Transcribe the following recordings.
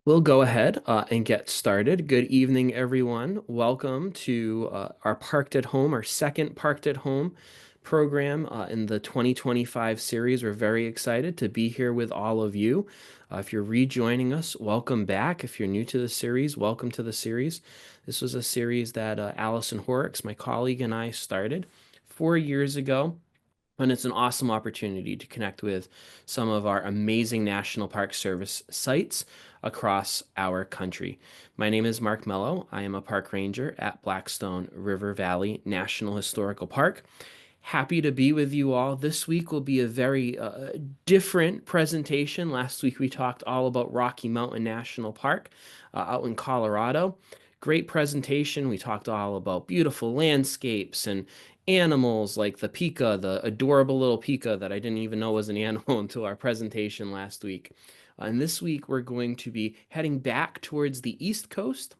We'll go ahead and get started. Good evening, everyone. Welcome to our Parked at Home, our second Parked at Home program in the 2025 series. We're very excited to be here with all of you. If you're rejoining us, welcome back. If you're new to the series, welcome to the series. This was a series that Allison Horrocks, my colleague, and I started 4 years ago. And it's an awesome opportunity to connect with some of our amazing National Park Service sites across our country. My name is Mark Mello. I am a park ranger at Blackstone River Valley National Historical Park. Happy to be with you all. This week will be a very different presentation. Last week we talked all about Rocky Mountain National Park out in Colorado. Great presentation. We talked all about beautiful landscapes and animals like the pika, the adorable little pika that I didn't even know was an animal until our presentation last week. And this week we're going to be heading back towards the East Coast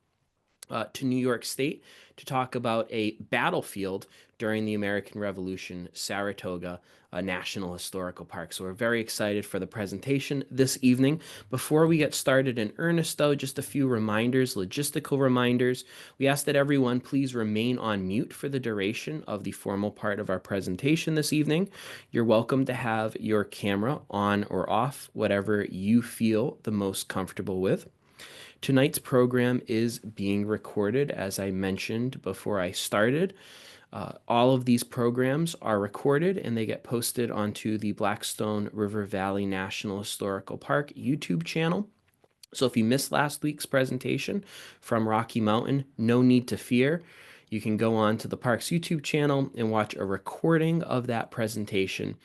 to New York State to talk about a battlefield during the American Revolution, Saratoga National Historical Park. So we're very excited for the presentation this evening. Before we get started in earnest, though, just a few reminders, logistical reminders. We ask that everyone please remain on mute for the duration of the formal part of our presentation this evening. You're welcome to have your camera on or off, whatever you feel the most comfortable with. Tonight's program is being recorded, as I mentioned before I started. All of these programs are recorded and they get posted onto the Blackstone River Valley National Historical Park YouTube channel. So if you missed last week's presentation from Rocky Mountain, no need to fear. You can go on to the park's YouTube channel and watch a recording of that presentation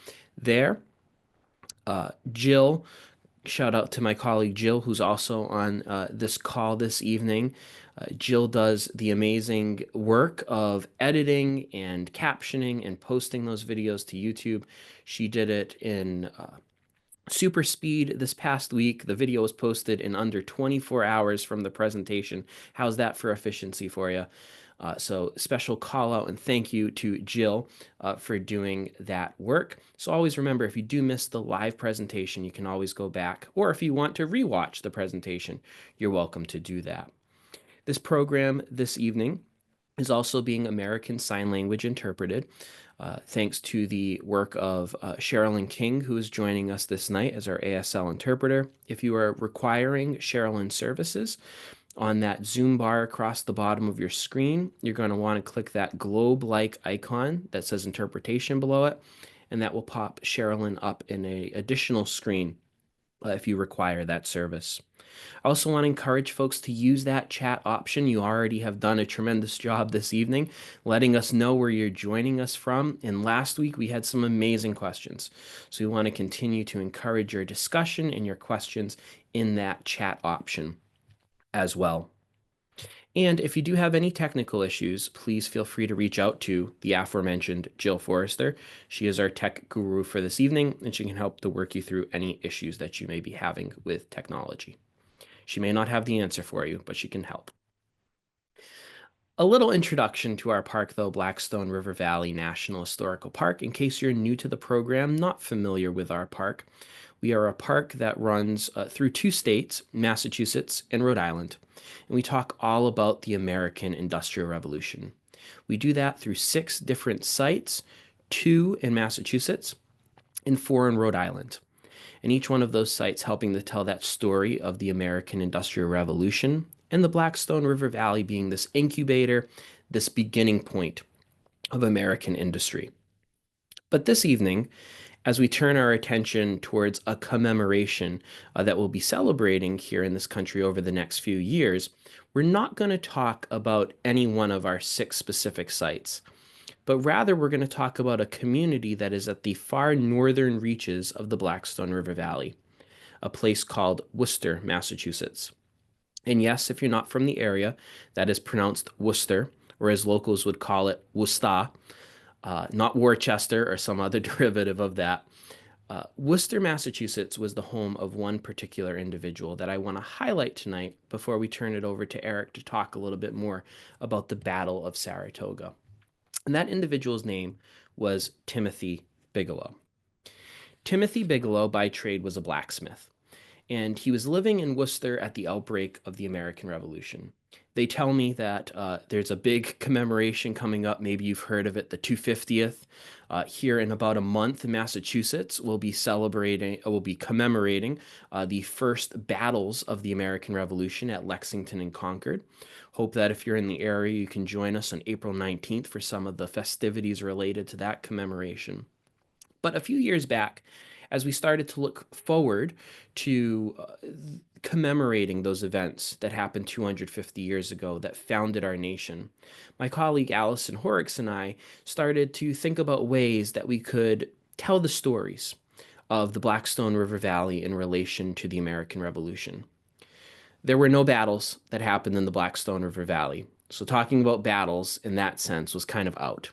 there. Jill, shout out to my colleague Jill, who's also on this call this evening. Jill does the amazing work of editing and captioning and posting those videos to YouTube. She did it in super speed this past week. The video was posted in under 24 hours from the presentation. How's that for efficiency for you? So special call out and thank you to Jill for doing that work. So always remember, if you do miss the live presentation, you can always go back, or if you want to rewatch the presentation, you're welcome to do that. This program this evening is also being American Sign Language interpreted, thanks to the work of Sherilyn King, who is joining us this night as our ASL interpreter. If you are requiring Sherilyn's services, on that Zoom bar across the bottom of your screen, you're going to want to click that globe-like icon that says interpretation below it, and that will pop Sherilyn up in an additional screen if you require that service. I also want to encourage folks to use that chat option. You already have done a tremendous job this evening, letting us know where you're joining us from. And last week we had some amazing questions. So we want to continue to encourage your discussion and your questions in that chat option as well. And if you do have any technical issues, please feel free to reach out to the aforementioned Jill Forrester. She is our tech guru for this evening, and she can help to work you through any issues that you may be having with technology. She may not have the answer for you, but she can help. A little introduction to our park, though, Blackstone River Valley National Historical Park. In case you're new to the program, not familiar with our park, we are a park that runs through two states, Massachusetts and Rhode Island, and we talk all about the American Industrial Revolution. We do that through 6 different sites, 2 in Massachusetts and 4 in Rhode Island. And each one of those sites helping to tell that story of the American Industrial Revolution, and the Blackstone River Valley being this incubator, this beginning point of American industry. But this evening, as we turn our attention towards a commemoration that we'll be celebrating here in this country over the next few years, we're not going to talk about any one of our 6 specific sites, but rather we're going to talk about a community that is at the far northern reaches of the Blackstone River Valley, a place called Worcester, Massachusetts. And yes, if you're not from the area, that is pronounced Worcester, or as locals would call it, Worcester, not Worcester or some other derivative of that. Worcester, Massachusetts was the home of one particular individual that I want to highlight tonight before we turn it over to Eric to talk a little bit more about the Battle of Saratoga. And that individual's name was Timothy Bigelow. Timothy Bigelow, by trade, was a blacksmith. and he was living in Worcester at the outbreak of the American Revolution. They tell me that there's a big commemoration coming up. Maybe you've heard of it, the 250th. Here in about a month, Massachusetts will be commemorating the first battles of the American Revolution at Lexington and Concord. Hope that if you're in the area, you can join us on April 19th for some of the festivities related to that commemoration. But a few years back, as we started to look forward to commemorating those events that happened 250 years ago that founded our nation, my colleague Allison Horrocks and I started to think about ways that we could tell the stories of the Blackstone River Valley in relation to the American Revolution. There were no battles that happened in the Blackstone River Valley, so talking about battles in that sense was kind of out.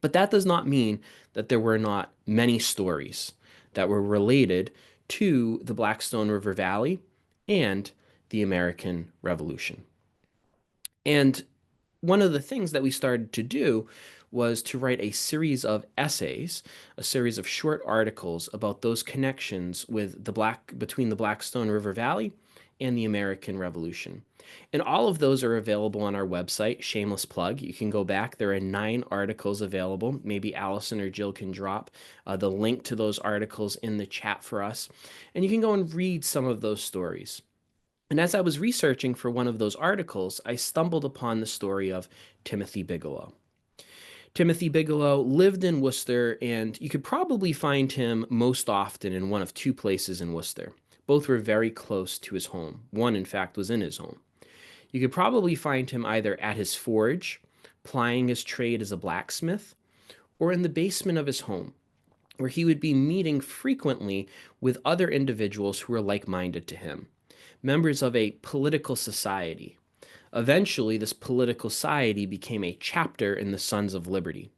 But that does not mean that there were not many stories that were related to the Blackstone River Valley and the American Revolution. And one of the things that we started to do was to write a series of essays, a series of short articles about those connections between the Blackstone River Valley and the American Revolution. And all of those are available on our website, shameless plug. You can go back. There are 9 articles available. Maybe Allison or Jill can drop the link to those articles in the chat for us. And you can go and read some of those stories. And as I was researching for one of those articles, I stumbled upon the story of Timothy Bigelow. Timothy Bigelow lived in Worcester, and you could probably find him most often in one of 2 places in Worcester. Both were very close to his home. One, in fact, was in his home. You could probably find him either at his forge, plying his trade as a blacksmith, or in the basement of his home, where he would be meeting frequently with other individuals who were like-minded to him, members of a political society. Eventually, this political society became a chapter in the Sons of Liberty.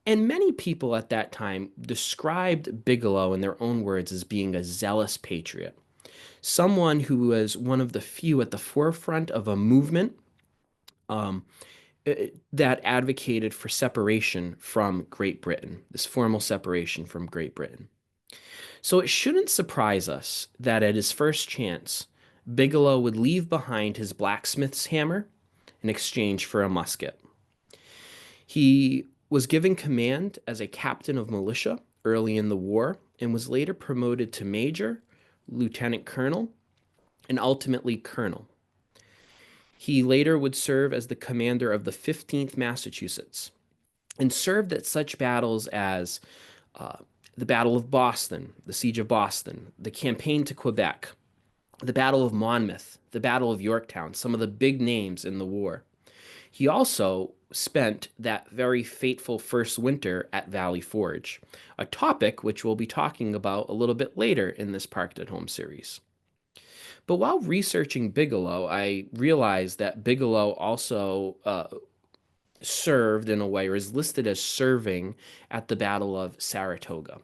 And many people at that time described Bigelow in their own words as being a zealous patriot, someone who was one of the few at the forefront of a movement um, that advocated for separation from Great Britain, this formal separation from Great Britain. So it shouldn't surprise us that at his first chance, Bigelow would leave behind his blacksmith's hammer in exchange for a musket. He was given command as a captain of militia early in the war and was later promoted to major, lieutenant colonel, and ultimately colonel. He later would serve as the commander of the 15th Massachusetts and served at such battles as the Battle of Boston, the Siege of Boston, the campaign to Quebec, the Battle of Monmouth, the Battle of Yorktown, some of the big names in the war. He also spent that very fateful first winter at Valley Forge, a topic which we'll be talking about a little bit later in this Parked at Home series. But while researching Bigelow, I realized that Bigelow also served in a way, or is listed as serving at the Battle of Saratoga.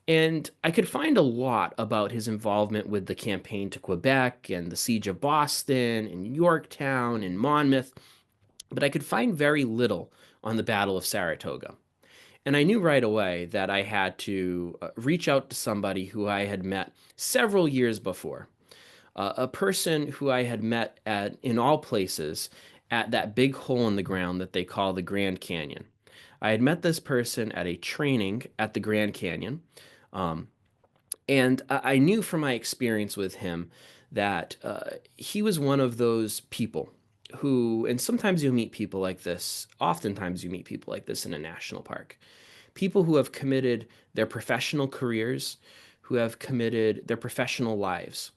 And I could find a lot about his involvement with the campaign to Quebec and the Siege of Boston and Yorktown and Monmouth, but I could find very little on the Battle of Saratoga. And I knew right away that I had to reach out to somebody who I had met several years before, a person who I had met in all places, at that big hole in the ground that they call the Grand Canyon. I had met this person at a training at the Grand Canyon, and I knew from my experience with him that he was one of those people who, and sometimes you'll meet people like this, oftentimes you meet people like this in a national park, people who have committed their professional careers, who have committed their professional lives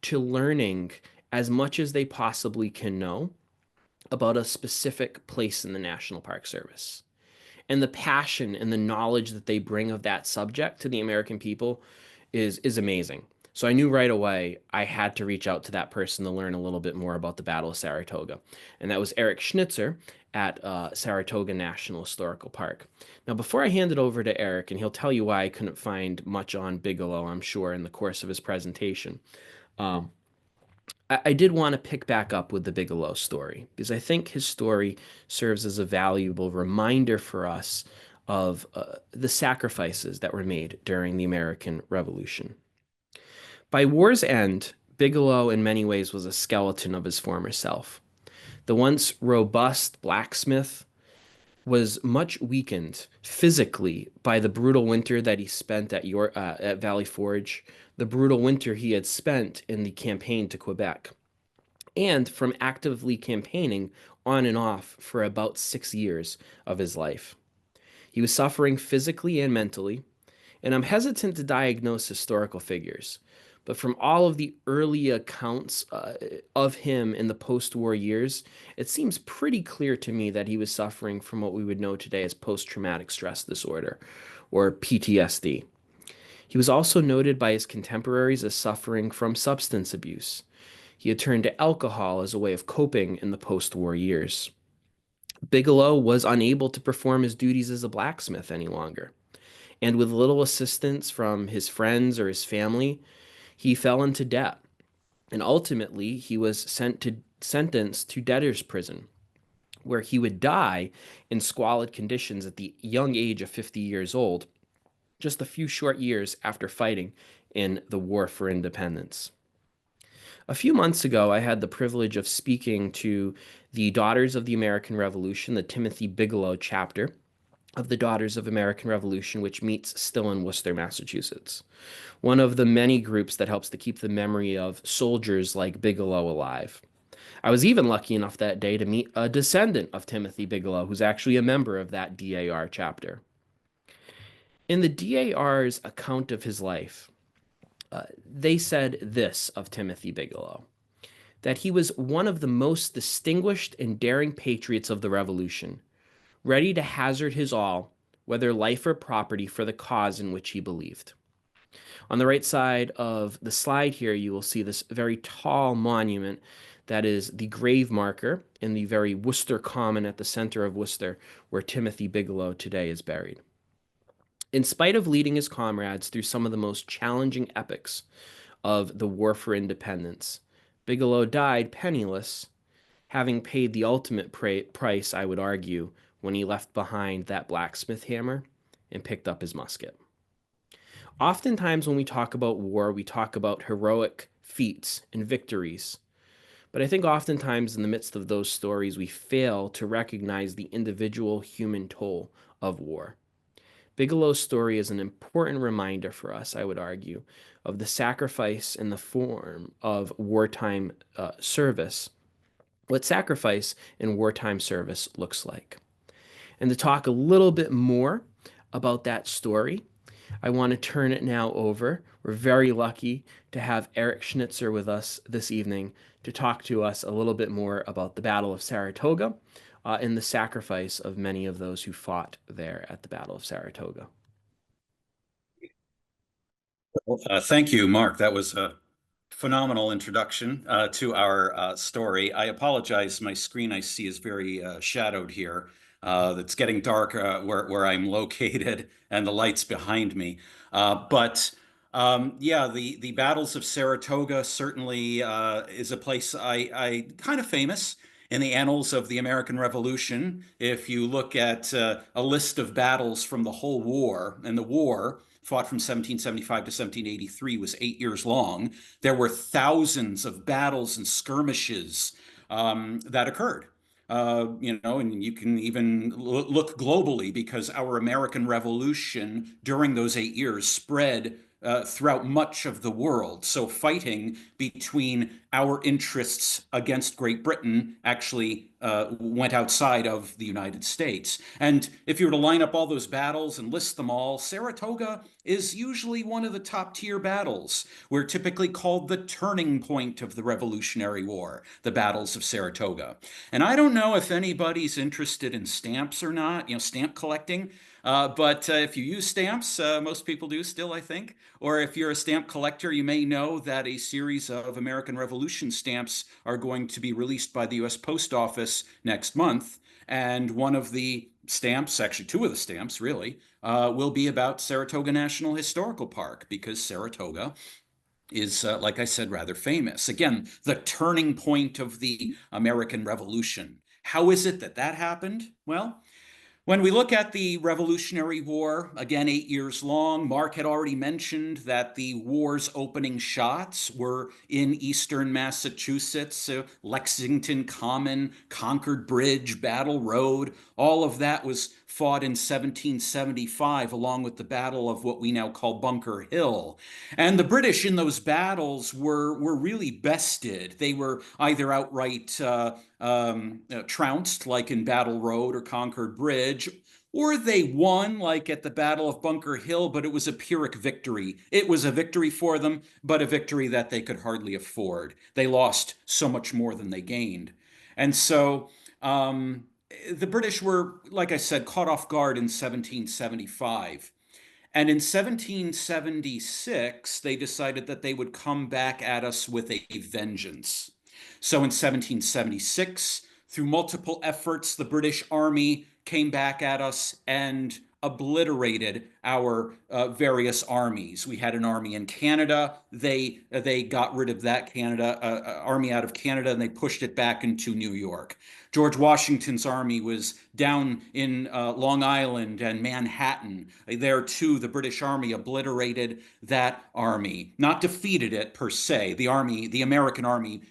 to learning as much as they possibly can know about a specific place in the National Park Service. And the passion and the knowledge that they bring of that subject to the American people is amazing. So I knew right away I had to reach out to that person to learn a little bit more about the Battle of Saratoga. And that was Eric Schnitzer at Saratoga National Historical Park. Now, before I hand it over to Eric, and he'll tell you why I couldn't find much on Bigelow, I'm sure, in the course of his presentation, I did want to pick back up with the Bigelow story because I think his story serves as a valuable reminder for us of the sacrifices that were made during the American Revolution. By war's end, Bigelow in many ways was a skeleton of his former self. The once robust blacksmith was much weakened physically by the brutal winter that he spent at Valley Forge, the brutal winter he had spent in the campaign to Quebec, and from actively campaigning on and off for about 6 years of his life. He was suffering physically and mentally, and I'm hesitant to diagnose historical figures. But from all of the early accounts of him in the post war years, it seems pretty clear to me that he was suffering from what we would know today as post traumatic stress disorder, or PTSD. He was also noted by his contemporaries as suffering from substance abuse. He had turned to alcohol as a way of coping in the post war years. Bigelow was unable to perform his duties as a blacksmith any longer, and with little assistance from his friends or his family, he fell into debt. And ultimately, he was sentenced to debtor's prison, where he would die in squalid conditions at the young age of 50 years old, just a few short years after fighting in the War for Independence. A few months ago, I had the privilege of speaking to the Daughters of the American Revolution, the Timothy Bigelow chapter of the Daughters of American Revolution, which meets still in Worcester, Massachusetts. One of the many groups that helps to keep the memory of soldiers like Bigelow alive. I was even lucky enough that day to meet a descendant of Timothy Bigelow, who's actually a member of that DAR chapter. In the DAR's account of his life, they said this of Timothy Bigelow, that he was one of the most distinguished and daring patriots of the Revolution, ready to hazard his all, whether life or property, for the cause in which he believed. On the right side of the slide here, you will see this very tall monument that is the grave marker in the very Worcester Common at the center of Worcester, where Timothy Bigelow today is buried. In spite of leading his comrades through some of the most challenging epochs of the War for Independence, Bigelow died penniless, having paid the ultimate price, I would argue, when he left behind that blacksmith hammer and picked up his musket. Oftentimes, when we talk about war, we talk about heroic feats and victories. But I think oftentimes, in the midst of those stories, we fail to recognize the individual human toll of war. Bigelow's story is an important reminder for us, I would argue, of the sacrifice in the form of wartime service, what sacrifice in wartime service looks like. And to talk a little bit more about that story, I want to turn it now over. We're very lucky to have Eric Schnitzer with us this evening to talk to us a little bit more about the Battle of Saratoga and the sacrifice of many of those who fought there at the Battle of Saratoga. Thank you, Mark. That was a phenomenal introduction to our story. I apologize. My screen I see is very shadowed here. It's getting dark where I'm located and the lights behind me. Yeah, the battles of Saratoga certainly is a place I kind of famous in the annals of the American Revolution. If you look at a list of battles from the whole war, and the war fought from 1775 to 1783 was 8 years long, there were thousands of battles and skirmishes that occurred. And you can even look globally because our American Revolution during those 8 years spread throughout much of the world. So fighting between our interests against Great Britain actually went outside of the United States. And if you were to line up all those battles and list them all, Saratoga is usually one of the top tier battles. We're typically called the turning point of the Revolutionary War, the battles of Saratoga. And I don't know if anybody's interested in stamps or not, stamp collecting. But if you use stamps, most people do still, I think. Or if you're a stamp collector, you may know that a series of American Revolution stamps are going to be released by the U.S. Post Office next month. And one of the stamps, actually two of the stamps really, will be about Saratoga National Historical Park because Saratoga is, like I said, rather famous. Again, the turning point of the American Revolution. How is it that that happened? Well, When we look at the Revolutionary War, again, 8 years long, Mark had already mentioned that the war's opening shots were in eastern Massachusetts, Lexington Common, Concord Bridge, Battle Road. All of that was fought in 1775, along with the Battle of what we now call Bunker Hill. And the British in those battles were really bested. They were either outright trounced, like in Battle Road or Concord Bridge, or they won, like at the Battle of Bunker Hill, but it was a Pyrrhic victory. It was a victory for them, but a victory that they could hardly afford. They lost so much more than they gained. And so the British were, like I said, caught off guard in 1775. And in 1776, they decided that they would come back at us with a vengeance. So in 1776, through multiple efforts, the British Army came back at us and obliterated our various armies. We had an army in Canada. They got rid of that Canada army out of Canada, and they pushed it back into New York. George Washington's army was down in Long Island and Manhattan. There too, the British Army obliterated that army, not defeated it per se. The American Army,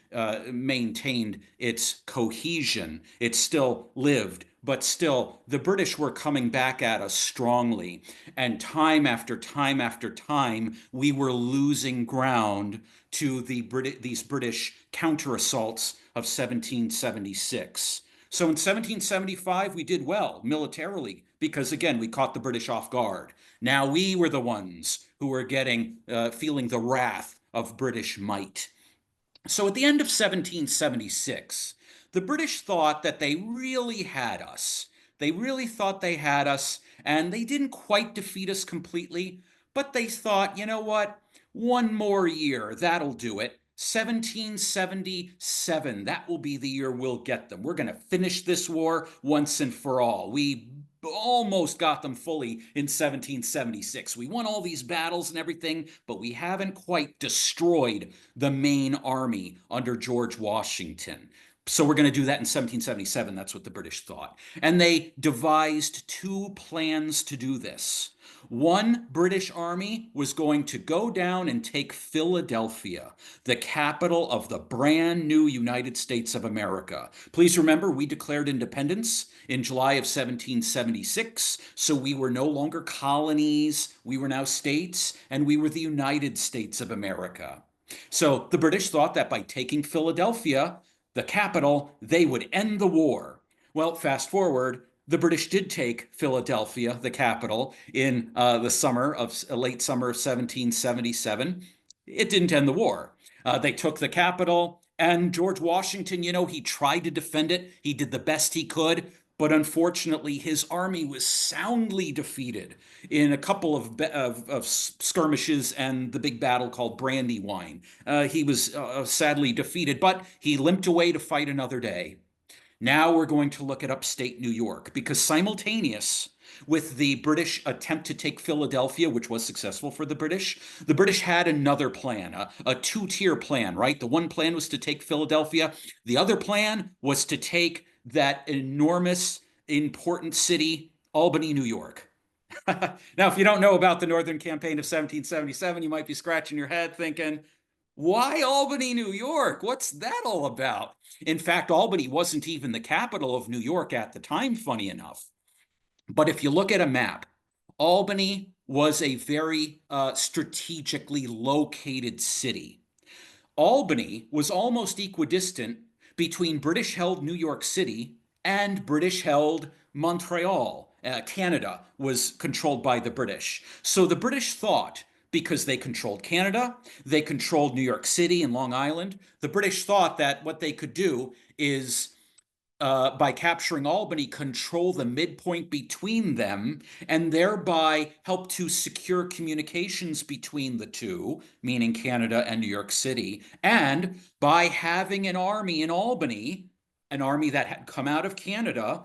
maintained its cohesion. It still lived, but still, the British were coming back at us strongly. And time after time after time, we were losing ground to these British counter assaults of 1776. So in 1775, we did well militarily because, again, we caught the British off guard. Now we were the ones who were feeling the wrath of British might. So at the end of 1776, the British thought that they really had us. They really thought they had us, and they didn't quite defeat us completely, but they thought, you know what? One more year, that'll do it. 1777, that will be the year we'll get them. We're going to finish this war once and for all. We almost got them fully in 1776. We won all these battles and everything, but we haven't quite destroyed the main army under George Washington. So we're going to do that in 1777. That's what the British thought. And they devised two plans to do this. One British army was going to go down and take Philadelphia, the capital of the brand new United States of America. Please remember, we declared independence in July of 1776, so we were no longer colonies, we were now states, and we were the United States of America. So the British thought that by taking Philadelphia, the capital, they would end the war. Well, fast forward, the British did take Philadelphia, the capital, in the late summer of 1777. It didn't end the war. They took the capital, and George Washington, he tried to defend it. He did the best he could, but unfortunately, his army was soundly defeated in a couple of skirmishes and the big battle called Brandywine. He was sadly defeated, but he limped away to fight another day. Now we're going to look at upstate New York because simultaneous with the British attempt to take Philadelphia, which was successful for the British had another plan, a two-tier plan, right? The one plan was to take Philadelphia. The other plan was to take that enormous, important city, Albany, New York. Now, if you don't know about the Northern Campaign of 1777, you might be scratching your head thinking, why Albany, New York? What's that all about? In fact, Albany wasn't even the capital of New York at the time, funny enough. But if you look at a map, Albany was a very strategically located city. Albany was almost equidistant between British-held New York City and British-held Montreal. Canada was controlled by the British. So the British thought, because they controlled Canada, they controlled New York City and Long Island, the British thought that what they could do is, by capturing Albany, control the midpoint between them and thereby help to secure communications between the two, meaning Canada and New York City. And by having an army in Albany, an army that had come out of Canada,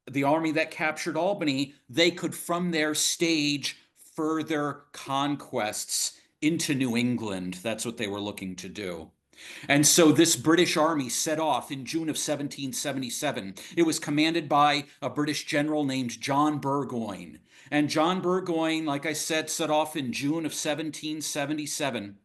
the army that captured Albany, they could from there stage further conquests into New England. That's what they were looking to do. And so this British army set off in June of 1777. It was commanded by a British general named John Burgoyne. And John Burgoyne, like I said, set off in June of 1777.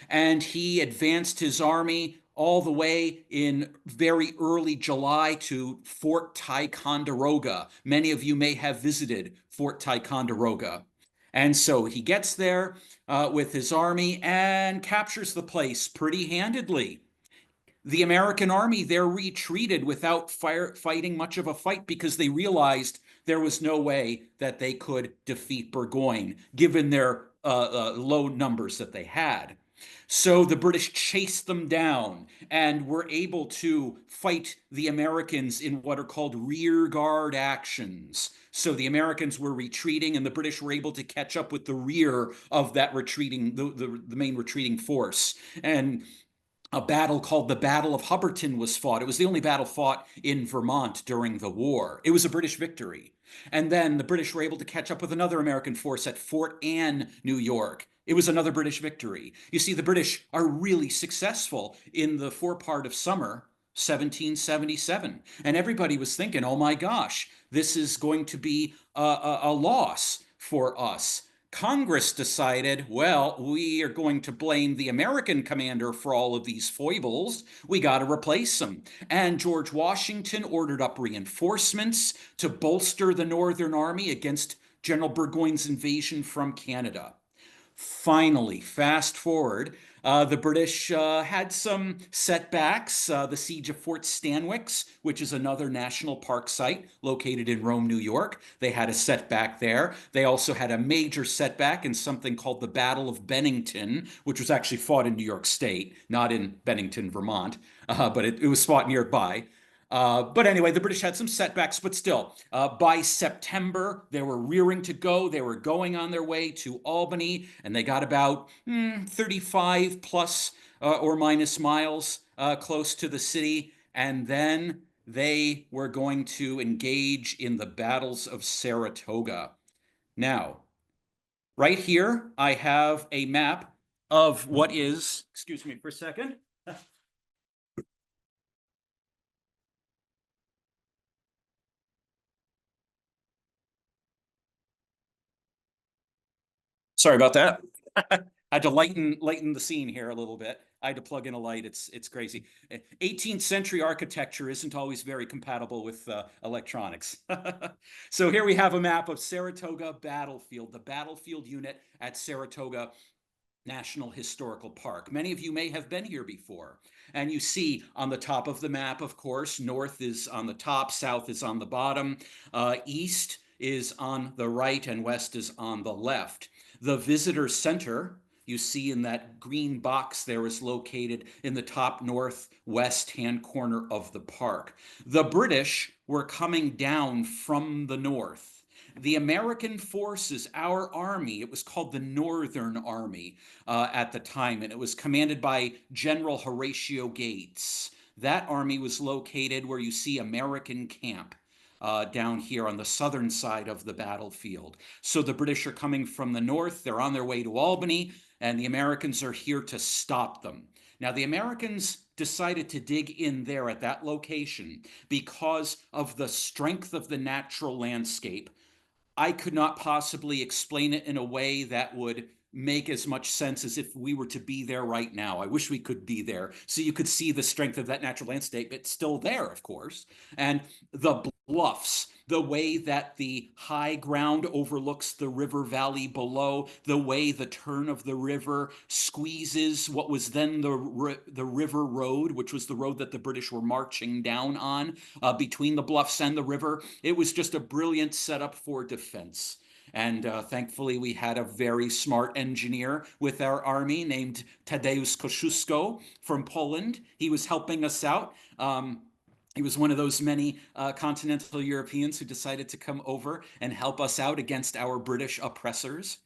And he advanced his army all the way in very early July to Fort Ticonderoga. Many of you may have visited Fort Ticonderoga. And so he gets there with his army and captures the place pretty handedly. The American army there retreated without fighting much of a fight because they realized there was no way that they could defeat Burgoyne given their low numbers that they had. So the British chased them down and were able to fight the Americans in what are called rear guard actions. So the Americans were retreating, and the British were able to catch up with the rear of that retreating, the main retreating force. And a battle called the Battle of Hubbardton was fought. It was the only battle fought in Vermont during the war. It was a British victory. And then the British were able to catch up with another American force at Fort Anne, New York. It was another British victory. You see, the British are really successful in the forepart of summer 1777. And everybody was thinking, oh my gosh, this is going to be a loss for us. Congress decided, well, we are going to blame the American commander for all of these foibles. We got to replace him. And George Washington ordered up reinforcements to bolster the Northern Army against General Burgoyne's invasion from Canada. Finally, fast forward, the British had some setbacks. The siege of Fort Stanwix, which is another national park site located in Rome, New York. They had a setback there. They also had a major setback in something called the Battle of Bennington, which was actually fought in New York State, not in Bennington, Vermont, but it was fought nearby. But anyway, the British had some setbacks, but still, by September, they were rearing to go. They were going on their way to Albany, and they got about 35 plus or minus miles close to the city. And then they were going to engage in the battles of Saratoga. Now, right here, I have a map of what is, excuse me for a second. Sorry about that. I had to lighten the scene here a little bit. I had to plug in a light. It's crazy. 18th century architecture isn't always very compatible with electronics. So here we have a map of Saratoga Battlefield, the battlefield unit at Saratoga National Historical Park. Many of you may have been here before. And you see on the top of the map, of course, north is on the top, south is on the bottom, east is on the right, and west is on the left. The visitor center, you see in that green box there, is located in the top northwest hand corner of the park. The British were coming down from the north. The American forces, our army, it was called the Northern Army at the time, and it was commanded by General Horatio Gates. That army was located where you see American Camp. Down here on the southern side of the battlefield. So the British are coming from the north, they're on their way to Albany, and the Americans are here to stop them. Now, the Americans decided to dig in there at that location because of the strength of the natural landscape. I could not possibly explain it in a way that would make as much sense as if we were to be there right now. I wish we could be there so you could see the strength of that natural landscape. It's still there, of course. And the bluffs, the way that the high ground overlooks the river valley below, the way the turn of the river squeezes what was then the river road, which was the road that the British were marching down on between the bluffs and the river. It was just a brilliant setup for defense. And thankfully, we had a very smart engineer with our army named Tadeusz Kosciuszko from Poland. He was helping us out. He was one of those many continental Europeans who decided to come over and help us out against our British oppressors.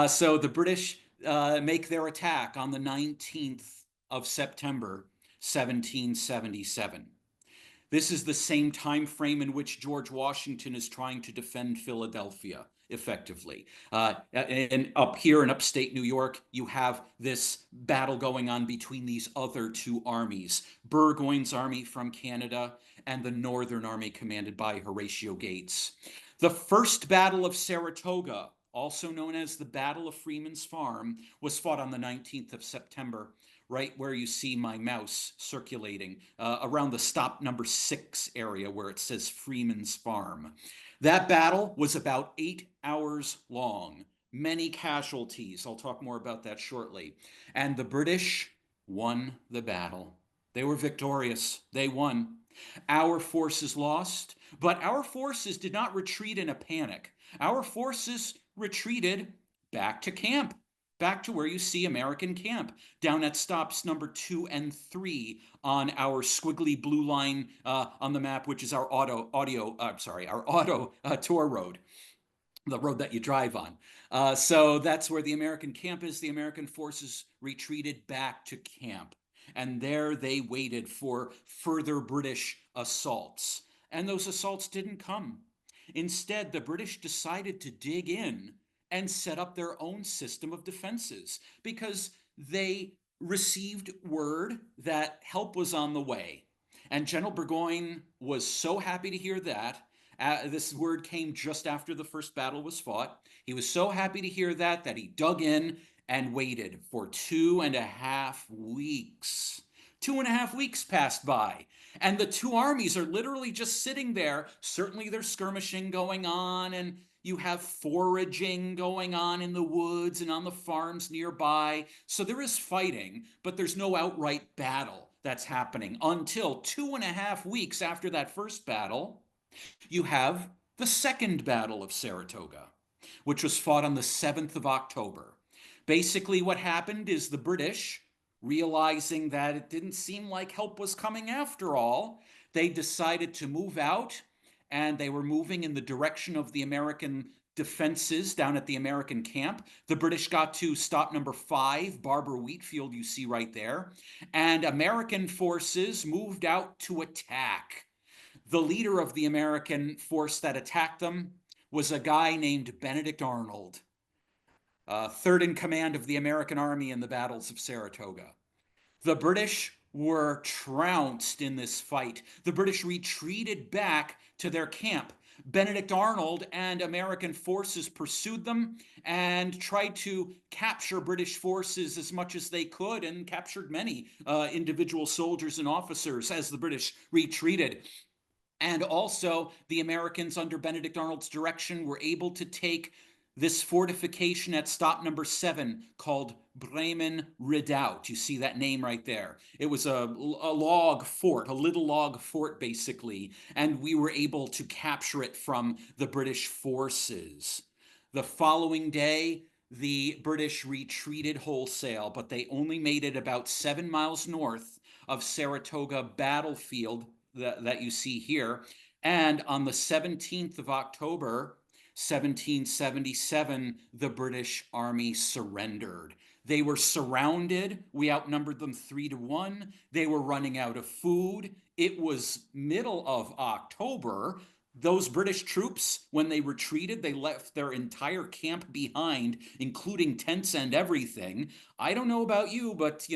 So the British make their attack on the 19th of September, 1777. This is the same time frame in which George Washington is trying to defend Philadelphia. effectively. And up here in upstate New York, you have this battle going on between these other two armies, Burgoyne's army from Canada and the Northern Army commanded by Horatio Gates. The First Battle of Saratoga, also known as the Battle of Freeman's Farm, was fought on the 19th of September, right where you see my mouse circulating, around the stop number 6 area where it says Freeman's Farm. That battle was about 8 hours long, many casualties. I'll talk more about that shortly. And the British won the battle. They were victorious. They won. Our forces lost, but our forces did not retreat in a panic. Our forces retreated back to camp, back to where you see American camp, down at stops number 2 and 3 on our squiggly blue line on the map, which is our auto tour road, the road that you drive on. So that's where the American camp is. The American forces retreated back to camp. And there they waited for further British assaults. And those assaults didn't come. Instead, the British decided to dig in and set up their own system of defenses because they received word that help was on the way. And General Burgoyne was so happy to hear that. This word came just after the first battle was fought. He was so happy to hear that he dug in and waited for 2.5 weeks. 2.5 weeks passed by, and the two armies are literally just sitting there. Certainly, there's skirmishing going on, and you have foraging going on in the woods and on the farms nearby. So there is fighting, but there's no outright battle that's happening until 2.5 weeks after that first battle. You have the Second Battle of Saratoga, which was fought on the 7th of October. Basically, what happened is the British, realizing that it didn't seem like help was coming after all, they decided to move out, and they were moving in the direction of the American defenses down at the American camp. The British got to stop number 5, Barber Wheatfield, you see right there, and American forces moved out to attack. The leader of the American force that attacked them was a guy named Benedict Arnold, third in command of the American army in the battles of Saratoga. The British were trounced in this fight. The British retreated back to their camp. Benedict Arnold and American forces pursued them and tried to capture British forces as much as they could, and captured many individual soldiers and officers as the British retreated. And also, the Americans, under Benedict Arnold's direction, were able to take this fortification at stop number 7 called Bremen Redoubt. You see that name right there. It was a log fort, a little log fort, basically, and we were able to capture it from the British forces. The following day, the British retreated wholesale, but they only made it about 7 miles north of Saratoga battlefield that you see here. And on the 17th of October, 1777, the British Army surrendered. They were surrounded. We outnumbered them 3-1. They were running out of food. It was middle of October. Those British troops, when they retreated, they left their entire camp behind, including tents and everything. I don't know about you, but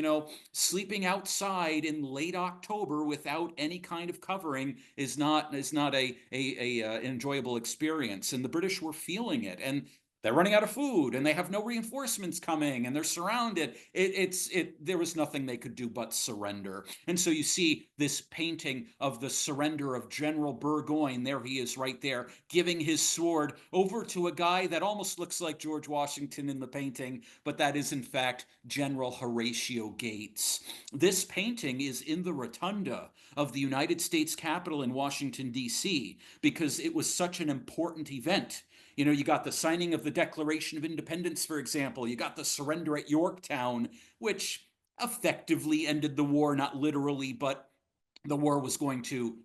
sleeping outside in late October without any kind of covering is not a enjoyable experience. And the British were feeling it, and they're running out of food, and they have no reinforcements coming, and they're surrounded. There was nothing they could do but surrender. And so you see this painting of the surrender of General Burgoyne. There he is right there, giving his sword over to a guy that almost looks like George Washington in the painting, but that is in fact General Horatio Gates. This painting is in the rotunda of the United States Capitol in Washington, D.C., because it was such an important event. You got the signing of the Declaration of Independence, for example. You got the surrender at Yorktown, which effectively ended the war, not literally, but the war was going to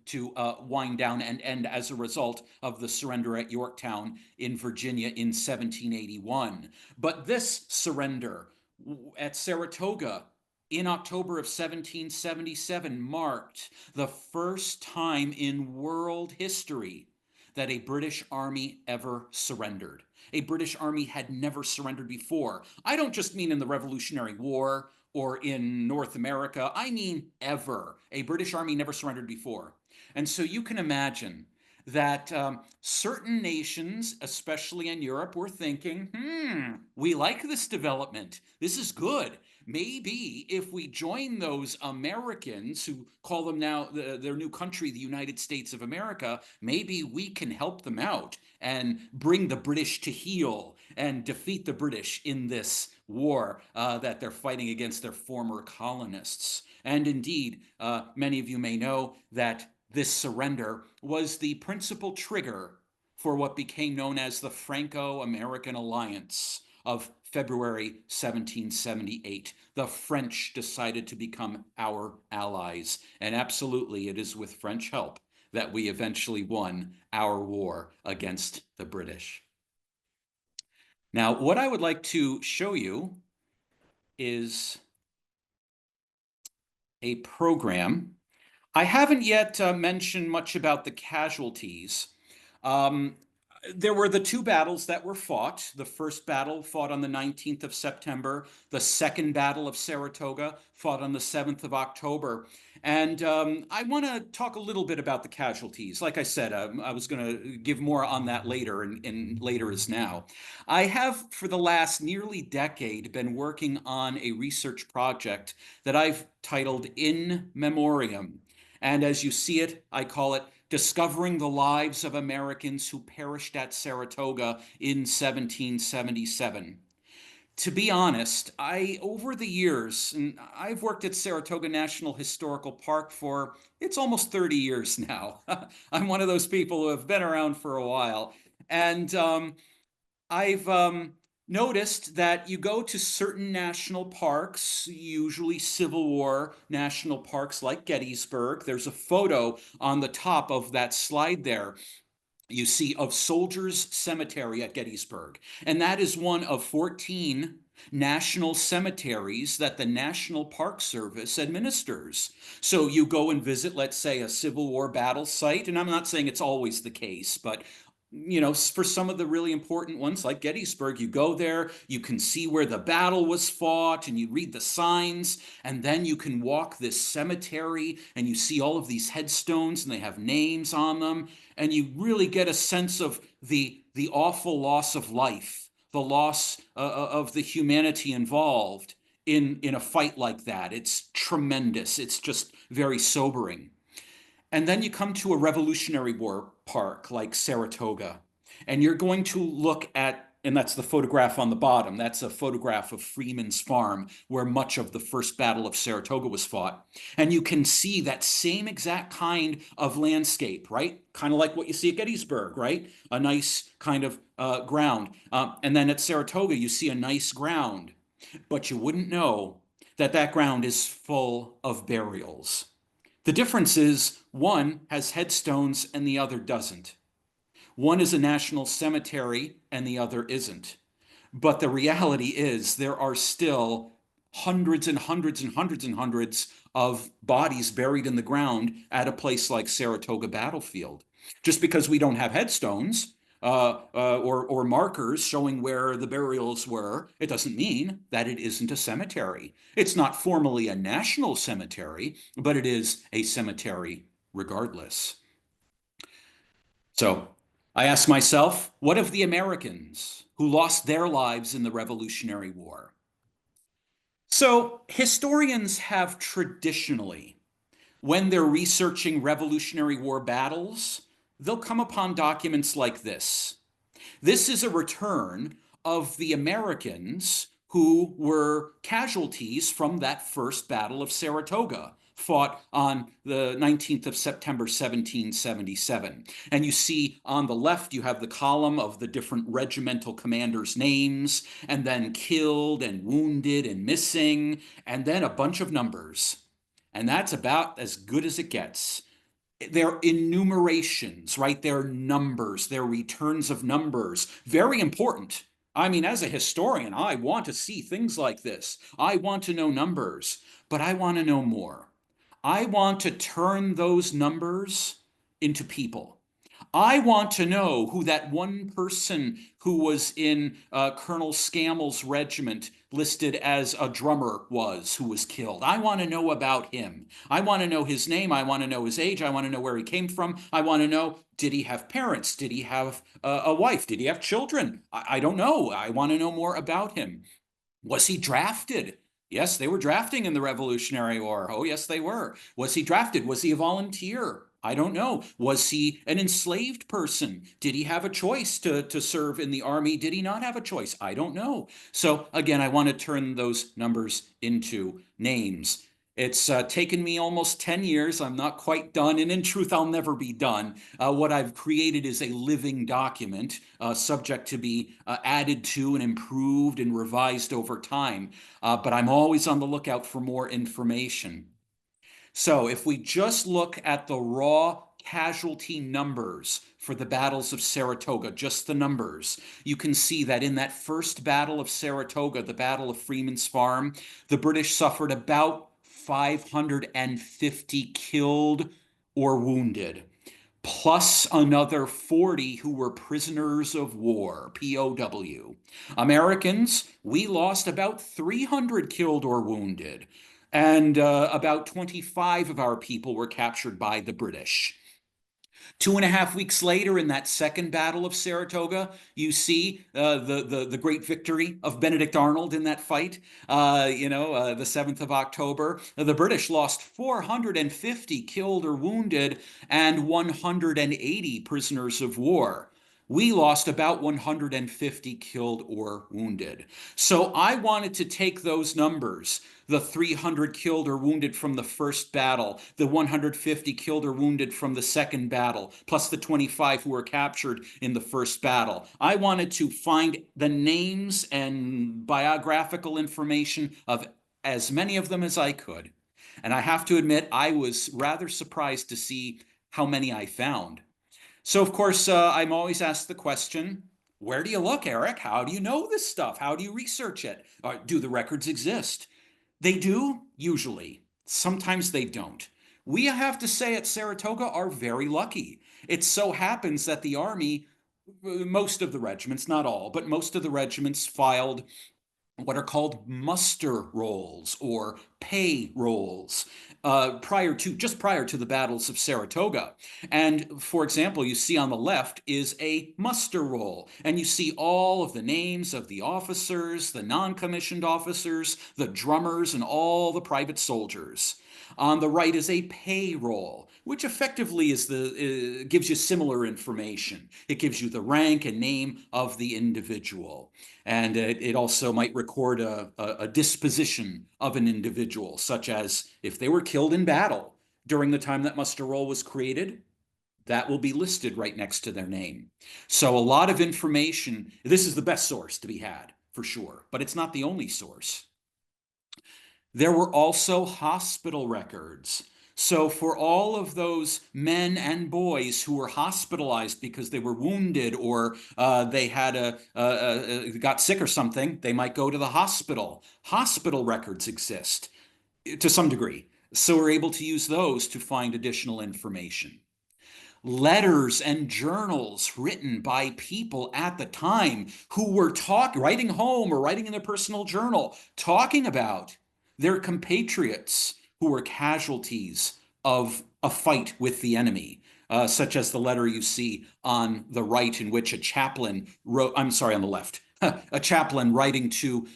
wind down and end as a result of the surrender at Yorktown in Virginia in 1781. But this surrender at Saratoga in October of 1777 marked the first time in world history that a British army ever surrendered. a British army had never surrendered before. I don't just mean in the Revolutionary War or in North America, I mean ever. A British army never surrendered before. And so you can imagine that certain nations, especially in Europe, were thinking, we like this development. This is good. Maybe if we join those Americans who call them now their new country, the United States of America, maybe we can help them out and bring the British to heel and defeat the British in this war that they're fighting against their former colonists. And indeed, many of you may know that this surrender was the principal trigger for what became known as the Franco-American Alliance of February 1778. The French decided to become our allies, and absolutely it is with French help that we eventually won our war against the British. Now, what I would like to show you is a program. I haven't yet mentioned much about the casualties. Um, there were the two battles that were fought. The first battle fought on the 19th of September. The second battle of Saratoga fought on the 7th of October. And I want to talk a little bit about the casualties. Like I said, I was going to give more on that later, and later is now. I have, for the last nearly decade, been working on a research project that I've titled In Memoriam. And as you see it, I call it Discovering the Lives of Americans Who Perished at Saratoga in 1777. To be honest, over the years, and I've worked at Saratoga National Historical Park for, it's almost 30 years now. I'm one of those people who have been around for a while. And I've noticed that you go to certain national parks, usually Civil War national parks like Gettysburg. There's a photo on the top of that slide there you see of Soldiers Cemetery at Gettysburg. And that is one of 14 national cemeteries that the National Park Service administers. So you go and visit, let's say, a Civil War battle site, and I'm not saying it's always the case, but for some of the really important ones like Gettysburg, you go there, you can see where the battle was fought, and you read the signs, and then you can walk this cemetery and you see all of these headstones and they have names on them, and you really get a sense of the awful loss of life, the loss of the humanity involved in a fight like that. It's tremendous. It's just very sobering. And then you come to a Revolutionary War park like Saratoga, and you're going to look at, and that's the photograph on the bottom. That's a photograph of Freeman's Farm, where much of the First Battle of Saratoga was fought. And you can see that same exact kind of landscape, right? Kind of like what you see at Gettysburg, right? A nice kind of ground. And then at Saratoga, you see a nice ground, but you wouldn't know that that ground is full of burials. The difference is one has headstones and the other doesn't. One is a national cemetery and the other isn't. But the reality is there are still hundreds and hundreds and hundreds and hundreds of bodies buried in the ground at a place like Saratoga Battlefield. Just because we don't have headstones or markers showing where the burials were, it doesn't mean that it isn't a cemetery. It's not formally a national cemetery, but it is a cemetery regardless. So I ask myself, what of the Americans who lost their lives in the Revolutionary War? So historians have traditionally, when they're researching Revolutionary War battles, they'll come upon documents like this. This is a return of the Americans who were casualties from that first Battle of Saratoga, fought on the 19th of September, 1777. And you see on the left, you have the column of the different regimental commanders' names, and then killed and wounded and missing, and then a bunch of numbers. And that's about as good as it gets. They're enumerations, right? They're numbers, they're returns of numbers. Very important. I mean, as a historian, I want to see things like this. I want to know numbers, but I want to know more. I want to turn those numbers into people. I want to know who that one person who was in Colonel Scammel's regiment listed as a drummer was who was killed. I want to know about him. I want to know his name. I want to know his age. I want to know where he came from. I want to know, did he have parents? Did he have a wife? Did he have children? I don't know. I want to know more about him. Was he drafted? Yes, they were drafting in the Revolutionary War. Oh, yes, they were. Was he drafted? Was he a volunteer? I don't know. Was he an enslaved person? Did he have a choice to serve in the army? Did he not have a choice? I don't know. So, again, I want to turn those numbers into names. It's taken me almost 10 years. I'm not quite done, and in truth, I'll never be done. What I've created is a living document, subject to be added to and improved and revised over time. But I'm always on the lookout for more information. So if we just look at the raw casualty numbers for the battles of Saratoga, just the numbers, you can see that in that first battle of Saratoga, the Battle of Freeman's Farm, the British suffered about 550 killed or wounded, plus another 40 who were prisoners of war, POW. Americans, we lost about 300 killed or wounded, and about 25 of our people were captured by the British. 2.5 weeks later, in that second battle of Saratoga, you see the great victory of Benedict Arnold in that fight. The 7th of October, the British lost 450 killed or wounded and 180 prisoners of war. We lost about 150 killed or wounded. So I wanted to take those numbers, the 300 killed or wounded from the first battle, the 150 killed or wounded from the second battle, plus the 25 who were captured in the first battle. I wanted to find the names and biographical information of as many of them as I could. And I have to admit, I was rather surprised to see how many I found. So, of course, I'm always asked the question, where do you look, Eric? How do you know this stuff? How do you research it? Do the records exist? They do, usually. Sometimes they don't. We have to say at Saratoga are very lucky. It so happens that the Army, most of the regiments, not all, but most of the regiments filed what are called muster rolls or pay rolls just prior to the battles of Saratoga. And for example, you see on the left is a muster roll, and you see all of the names of the officers, the non-commissioned officers, the drummers, and all the private soldiers. On the right is a payroll, which effectively gives you similar information. It gives you the rank and name of the individual. And it also might record a disposition of an individual, such as if they were killed in battle during the time that muster roll was created, that will be listed right next to their name. So a lot of information. This is the best source to be had, for sure, but it's not the only source. There were also hospital records. So for all of those men and boys who were hospitalized because they were wounded or they had got sick or something, they might go to the hospital. Hospital records exist to some degree. So we're able to use those to find additional information. Letters and journals written by people at the time who were writing home or writing in their personal journal, talking about their compatriots who were casualties of a fight with the enemy, such as the letter you see on the right, in which a chaplain wrote, I'm sorry, on the left, a chaplain writing to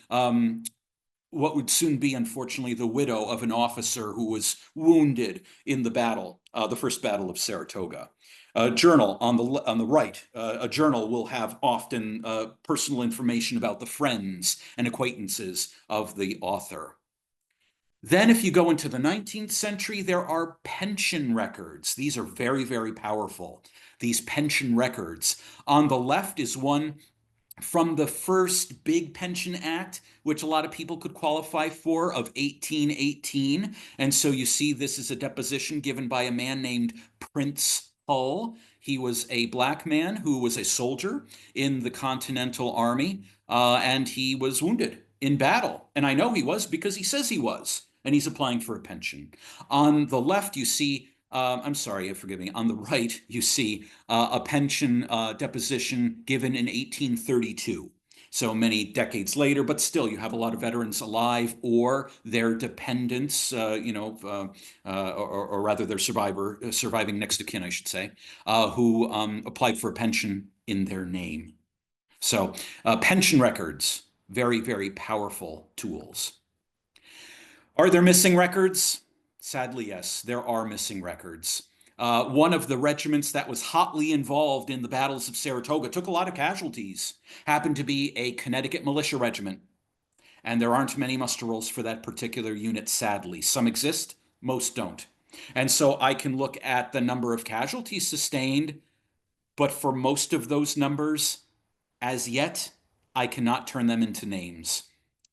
what would soon be, unfortunately, the widow of an officer who was wounded in the battle, the first battle of Saratoga. A journal on the right, a journal will have often personal information about the friends and acquaintances of the author. Then if you go into the 19th century, there are pension records. These are very, very powerful, these pension records. On the left is one from the first big pension act, which a lot of people could qualify for, of 1818. And so you see this is a deposition given by a man named Prince Hull. He was a black man who was a soldier in the Continental Army, and he was wounded in battle. And I know he was because he says he was, and he's applying for a pension. On the left, you see I'm sorry, forgive me. On the right, you see a pension deposition given in 1832. So many decades later, but still, you have a lot of veterans alive or their dependents, or rather their surviving next of kin, I should say, who applied for a pension in their name. So, pension records, very, very powerful tools. Are there missing records? Sadly, yes, there are missing records. One of the regiments that was hotly involved in the battles of Saratoga took a lot of casualties, happened to be a Connecticut militia regiment, and there aren't many muster rolls for that particular unit, sadly. Some exist, most don't. And so I can look at the number of casualties sustained, but for most of those numbers, as yet, I cannot turn them into names.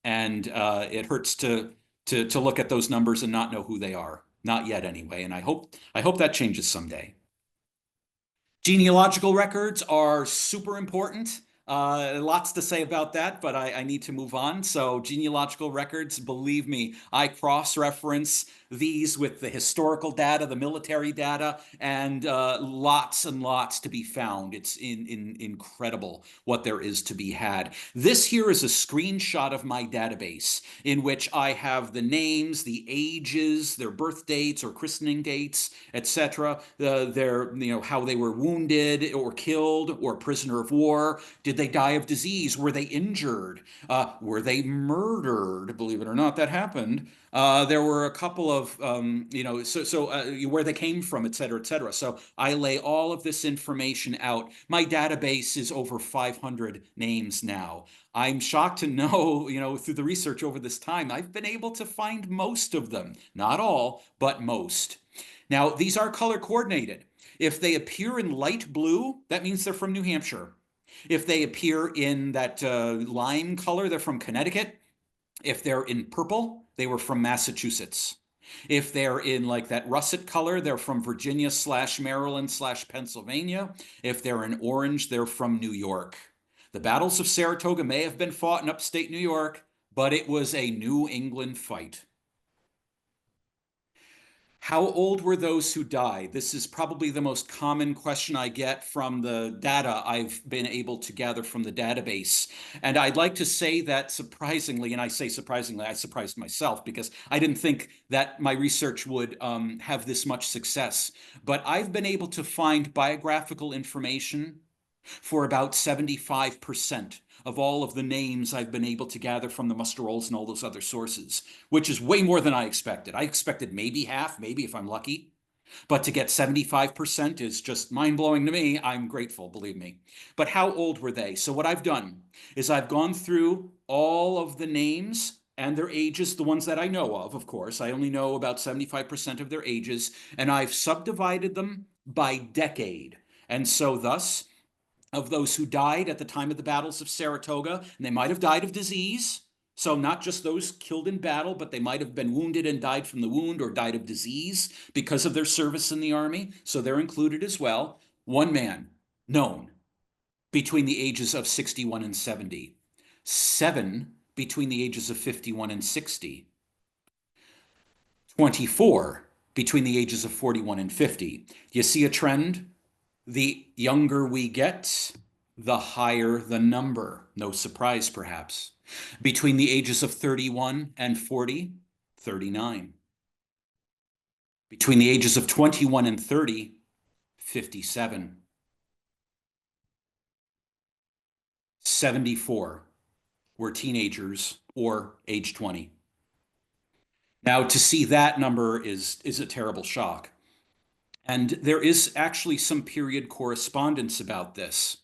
And it hurts to look at those numbers and not know who they are. Not yet, anyway. And I hope that changes someday. Genealogical records are super important. Lots to say about that, but I need to move on. So, genealogical records, believe me, I cross reference these with the historical data, the military data, and lots and lots to be found. It's incredible what there is to be had. This here is a screenshot of my database in which I have the names, the ages, their birth dates or christening dates, etc. Their, how they were wounded or killed or prisoner of war. Did they die of disease? Were they injured? Were they murdered? Believe it or not, that happened. There were a couple of, where they came from, et cetera, et cetera. So I lay all of this information out. My database is over 500 names now. I'm shocked to know, through the research over this time, I've been able to find most of them. Not all, but most. Now, these are color coordinated. If they appear in light blue, that means they're from New Hampshire. If they appear in that lime color, they're from Connecticut. If they're in purple, they were from Massachusetts. If they're in like that russet color, they're from Virginia / Maryland / Pennsylvania. If they're in orange, they're from New York. The battles of Saratoga may have been fought in upstate New York, but it was a New England fight. How old were those who died? This is probably the most common question I get from the data I've been able to gather from the database. And I'd like to say that surprisingly, and I say surprisingly, I surprised myself because I didn't think that my research would have this much success. But I've been able to find biographical information for about 75% of all of the names I've been able to gather from the muster rolls and all those other sources, which is way more than I expected. I expected maybe half, maybe if I'm lucky. But to get 75% is just mind-blowing to me. I'm grateful, believe me. But how old were they? So what I've done is I've gone through all of the names and their ages, the ones that I know of course. I only know about 75% of their ages, and I've subdivided them by decade. And so thus, of those who died at the time of the battles of Saratoga, and they might have died of disease. So not just those killed in battle, but they might have been wounded and died from the wound or died of disease because of their service in the army. So they're included as well. One man known between the ages of 61 and 70. 7 between the ages of 51 and 60. 24 between the ages of 41 and 50. Do you see a trend? The younger we get, the higher the number. No surprise, perhaps. Between the ages of 31 and 40, 39. Between the ages of 21 and 30, 57. 74 were teenagers or age 20. Now, to see that number is a terrible shock. And there is actually some period correspondence about this.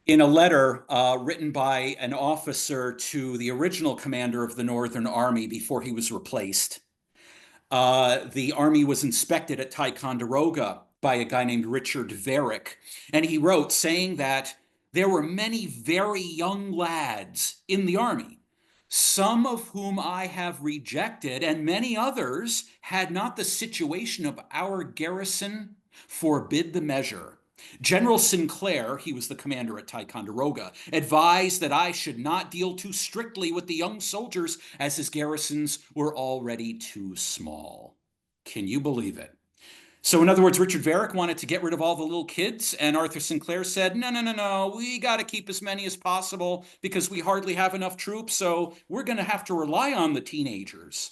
In a letter written by an officer to the original commander of the Northern Army before he was replaced, the army was inspected at Ticonderoga by a guy named Richard Varick. And he wrote saying that there were many very young lads in the army, some of whom I have rejected, and many others had not the situation of our garrison forbid the measure. General Sinclair, he was the commander at Ticonderoga, advised that I should not deal too strictly with the young soldiers as his garrisons were already too small. Can you believe it? So, in other words, Richard Varick wanted to get rid of all the little kids, and Arthur Sinclair said, no, no, no, no, we got to keep as many as possible because we hardly have enough troops, so we're going to have to rely on the teenagers.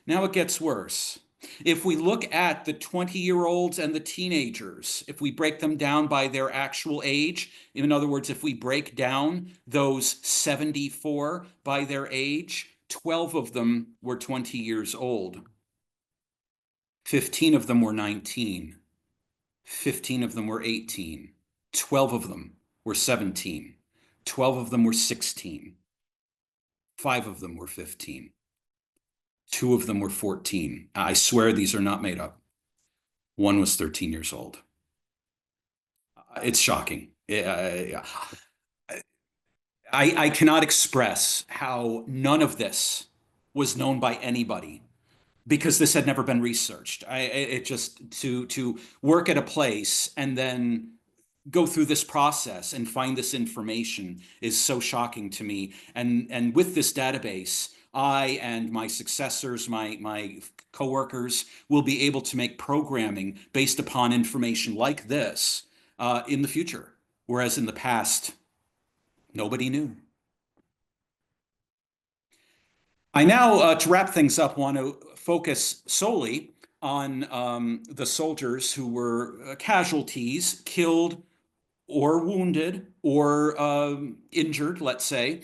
Now it gets worse. If we look at the 20-year-olds and the teenagers, if we break them down by their actual age, in other words, if we break down those 74 by their age, 12 of them were 20 years old. 15 of them were 19. 15 of them were 18. 12 of them were 17. 12 of them were 16. 5 of them were 15. 2 of them were 14. I swear these are not made up. One was 13 years old. It's shocking. I cannot express how none of this was known by anybody because this had never been researched. It just to work at a place and then go through this process and find this information is so shocking to me. And with this database, I and my successors, my coworkers, will be able to make programming based upon information like this in the future, whereas in the past, nobody knew. I now, to wrap things up, want to focus solely on the soldiers who were casualties, killed or wounded or injured, let's say,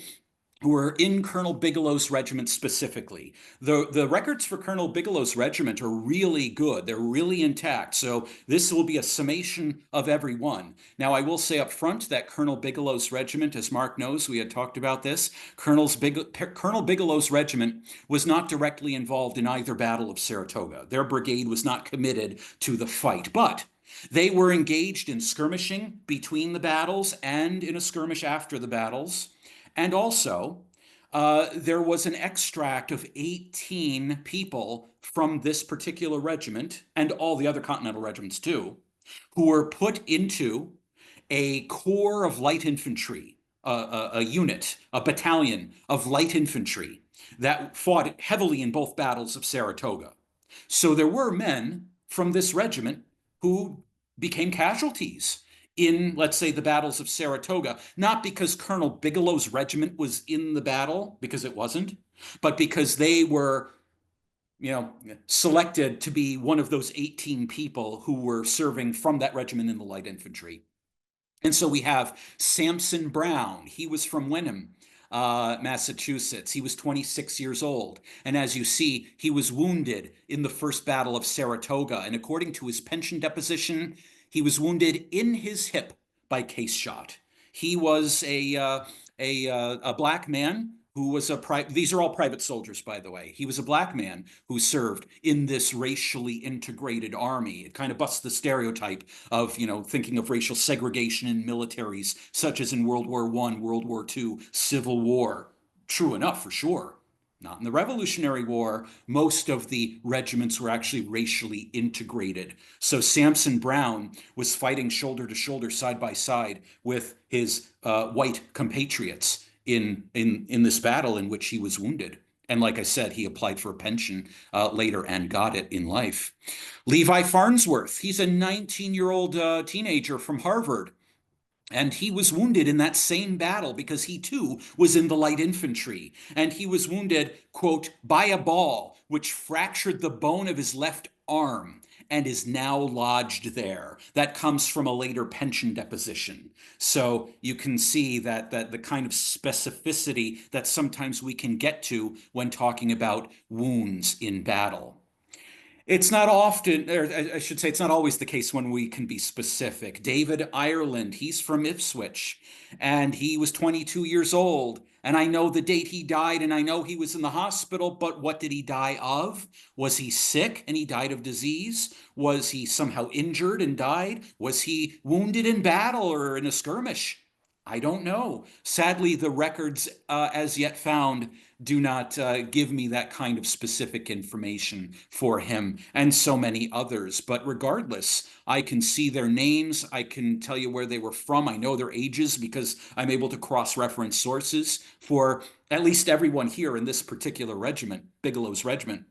who were in Colonel Bigelow's regiment specifically. The records for Colonel Bigelow's regiment are really good. They're really intact. So this will be a summation of every one. Now, I will say up front that Colonel Bigelow's regiment, as Mark knows, we had talked about this, Colonel Bigelow's regiment was not directly involved in either Battle of Saratoga. Their brigade was not committed to the fight, but they were engaged in skirmishing between the battles and in a skirmish after the battles. And also, there was an extract of 18 people from this particular regiment and all the other Continental regiments too, who were put into a corps of light infantry, a unit, a battalion of light infantry that fought heavily in both battles of Saratoga. So there were men from this regiment who became casualties in, let's say, the battles of Saratoga, not because Colonel Bigelow's regiment was in the battle, because it wasn't, but because they were, selected to be one of those 18 people who were serving from that regiment in the light infantry. And so we have Samson Brown. He was from Wenham, Massachusetts. He was 26 years old. And as you see, he was wounded in the First Battle of Saratoga. And according to his pension deposition, he was wounded in his hip by case shot. He was a black man who was these are all private soldiers, by the way. He was a black man who served in this racially integrated army. It kind of busts the stereotype of, thinking of racial segregation in militaries, such as in World War I, World War II, Civil War. True enough, for sure. Not in the Revolutionary War. Most of the regiments were actually racially integrated. So Samson Brown was fighting shoulder to shoulder, side by side with his white compatriots in this battle in which he was wounded. And like I said, he applied for a pension later and got it in life. Levi Farnsworth, he's a 19-year-old teenager from Harvard. And he was wounded in that same battle because he too was in the light infantry. And he was wounded, quote, by a ball, which fractured the bone of his left arm and is now lodged there. That comes from a later pension deposition. So you can see that the kind of specificity that sometimes we can get to when talking about wounds in battle. It's not often, or I should say, it's not always the case when we can be specific. David Ireland, he's from Ipswich, and he was 22 years old. And I know the date he died, and I know he was in the hospital, but what did he die of? Was he sick and he died of disease? Was he somehow injured and died? Was he wounded in battle or in a skirmish? I don't know. Sadly, the records as yet found do not give me that kind of specific information for him and so many others. But regardless, I can see their names. I can tell you where they were from. I know their ages because I'm able to cross-reference sources for at least everyone here in this particular regiment, Bigelow's regiment.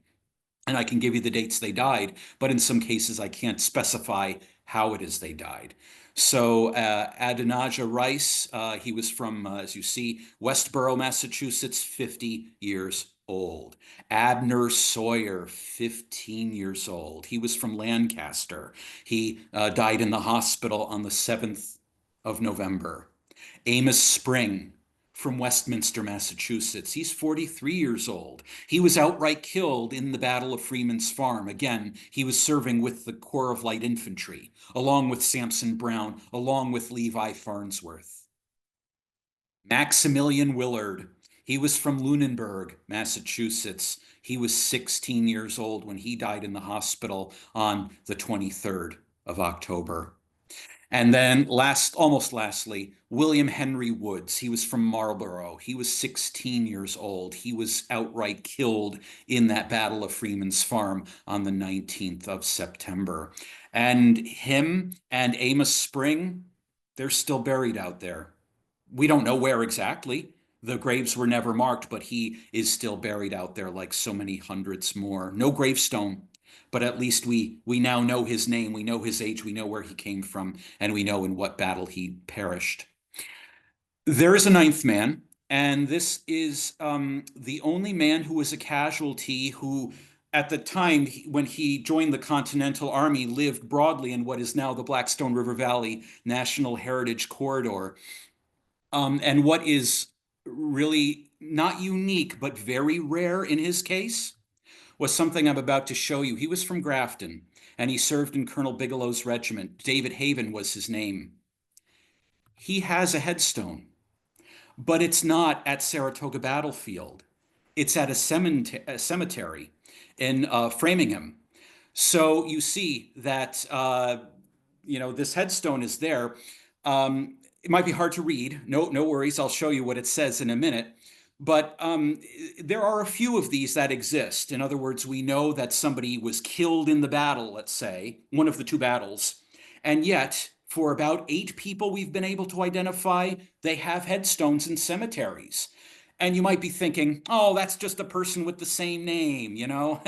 and I can give you the dates they died, but in some cases I can't specify how it is they died. So Adonijah Rice, he was from, as you see, Westboro, Massachusetts, 50 years old. Abner Sawyer, 15 years old. He was from Lancaster. He died in the hospital on the 7th of November. Amos Spring from Westminster, Massachusetts. He's 43 years old. He was outright killed in the Battle of Freeman's Farm. Again, he was serving with the Corps of Light Infantry, along with Sampson Brown, along with Levi Farnsworth. Maximilian Willard. He was from Lunenburg, Massachusetts. He was 16 years old when he died in the hospital on the 23rd of October. And then almost lastly, William Henry Woods. He was from Marlborough. He was 16 years old. He was outright killed in that Battle of Freeman's Farm on the 19th of September. And him and Amos Spring, they're still buried out there. We don't know where exactly. The graves were never marked, but he is still buried out there like so many hundreds more. No gravestone, but at least we now know his name, we know his age, we know where he came from, and we know in what battle he perished. There is a ninth man, and this is the only man who was a casualty who, at the time when he joined the Continental Army, lived broadly in what is now the Blackstone River Valley National Heritage Corridor. And what is really not unique, but very rare in his case, was something I'm about to show you. He was from Grafton, and he served in Colonel Bigelow's regiment. David Haven was his name. He has a headstone, but it's not at Saratoga Battlefield. It's at a cemetery in Framingham. So you see that this headstone is there. It might be hard to read. No worries. I'll show you what it says in a minute. But there are a few of these that exist. In other words, we know that somebody was killed in the battle, let's say, one of the two battles. And yet, for about 8 people we've been able to identify, they have headstones in cemeteries. And you might be thinking, oh, that's just a person with the same name, you know?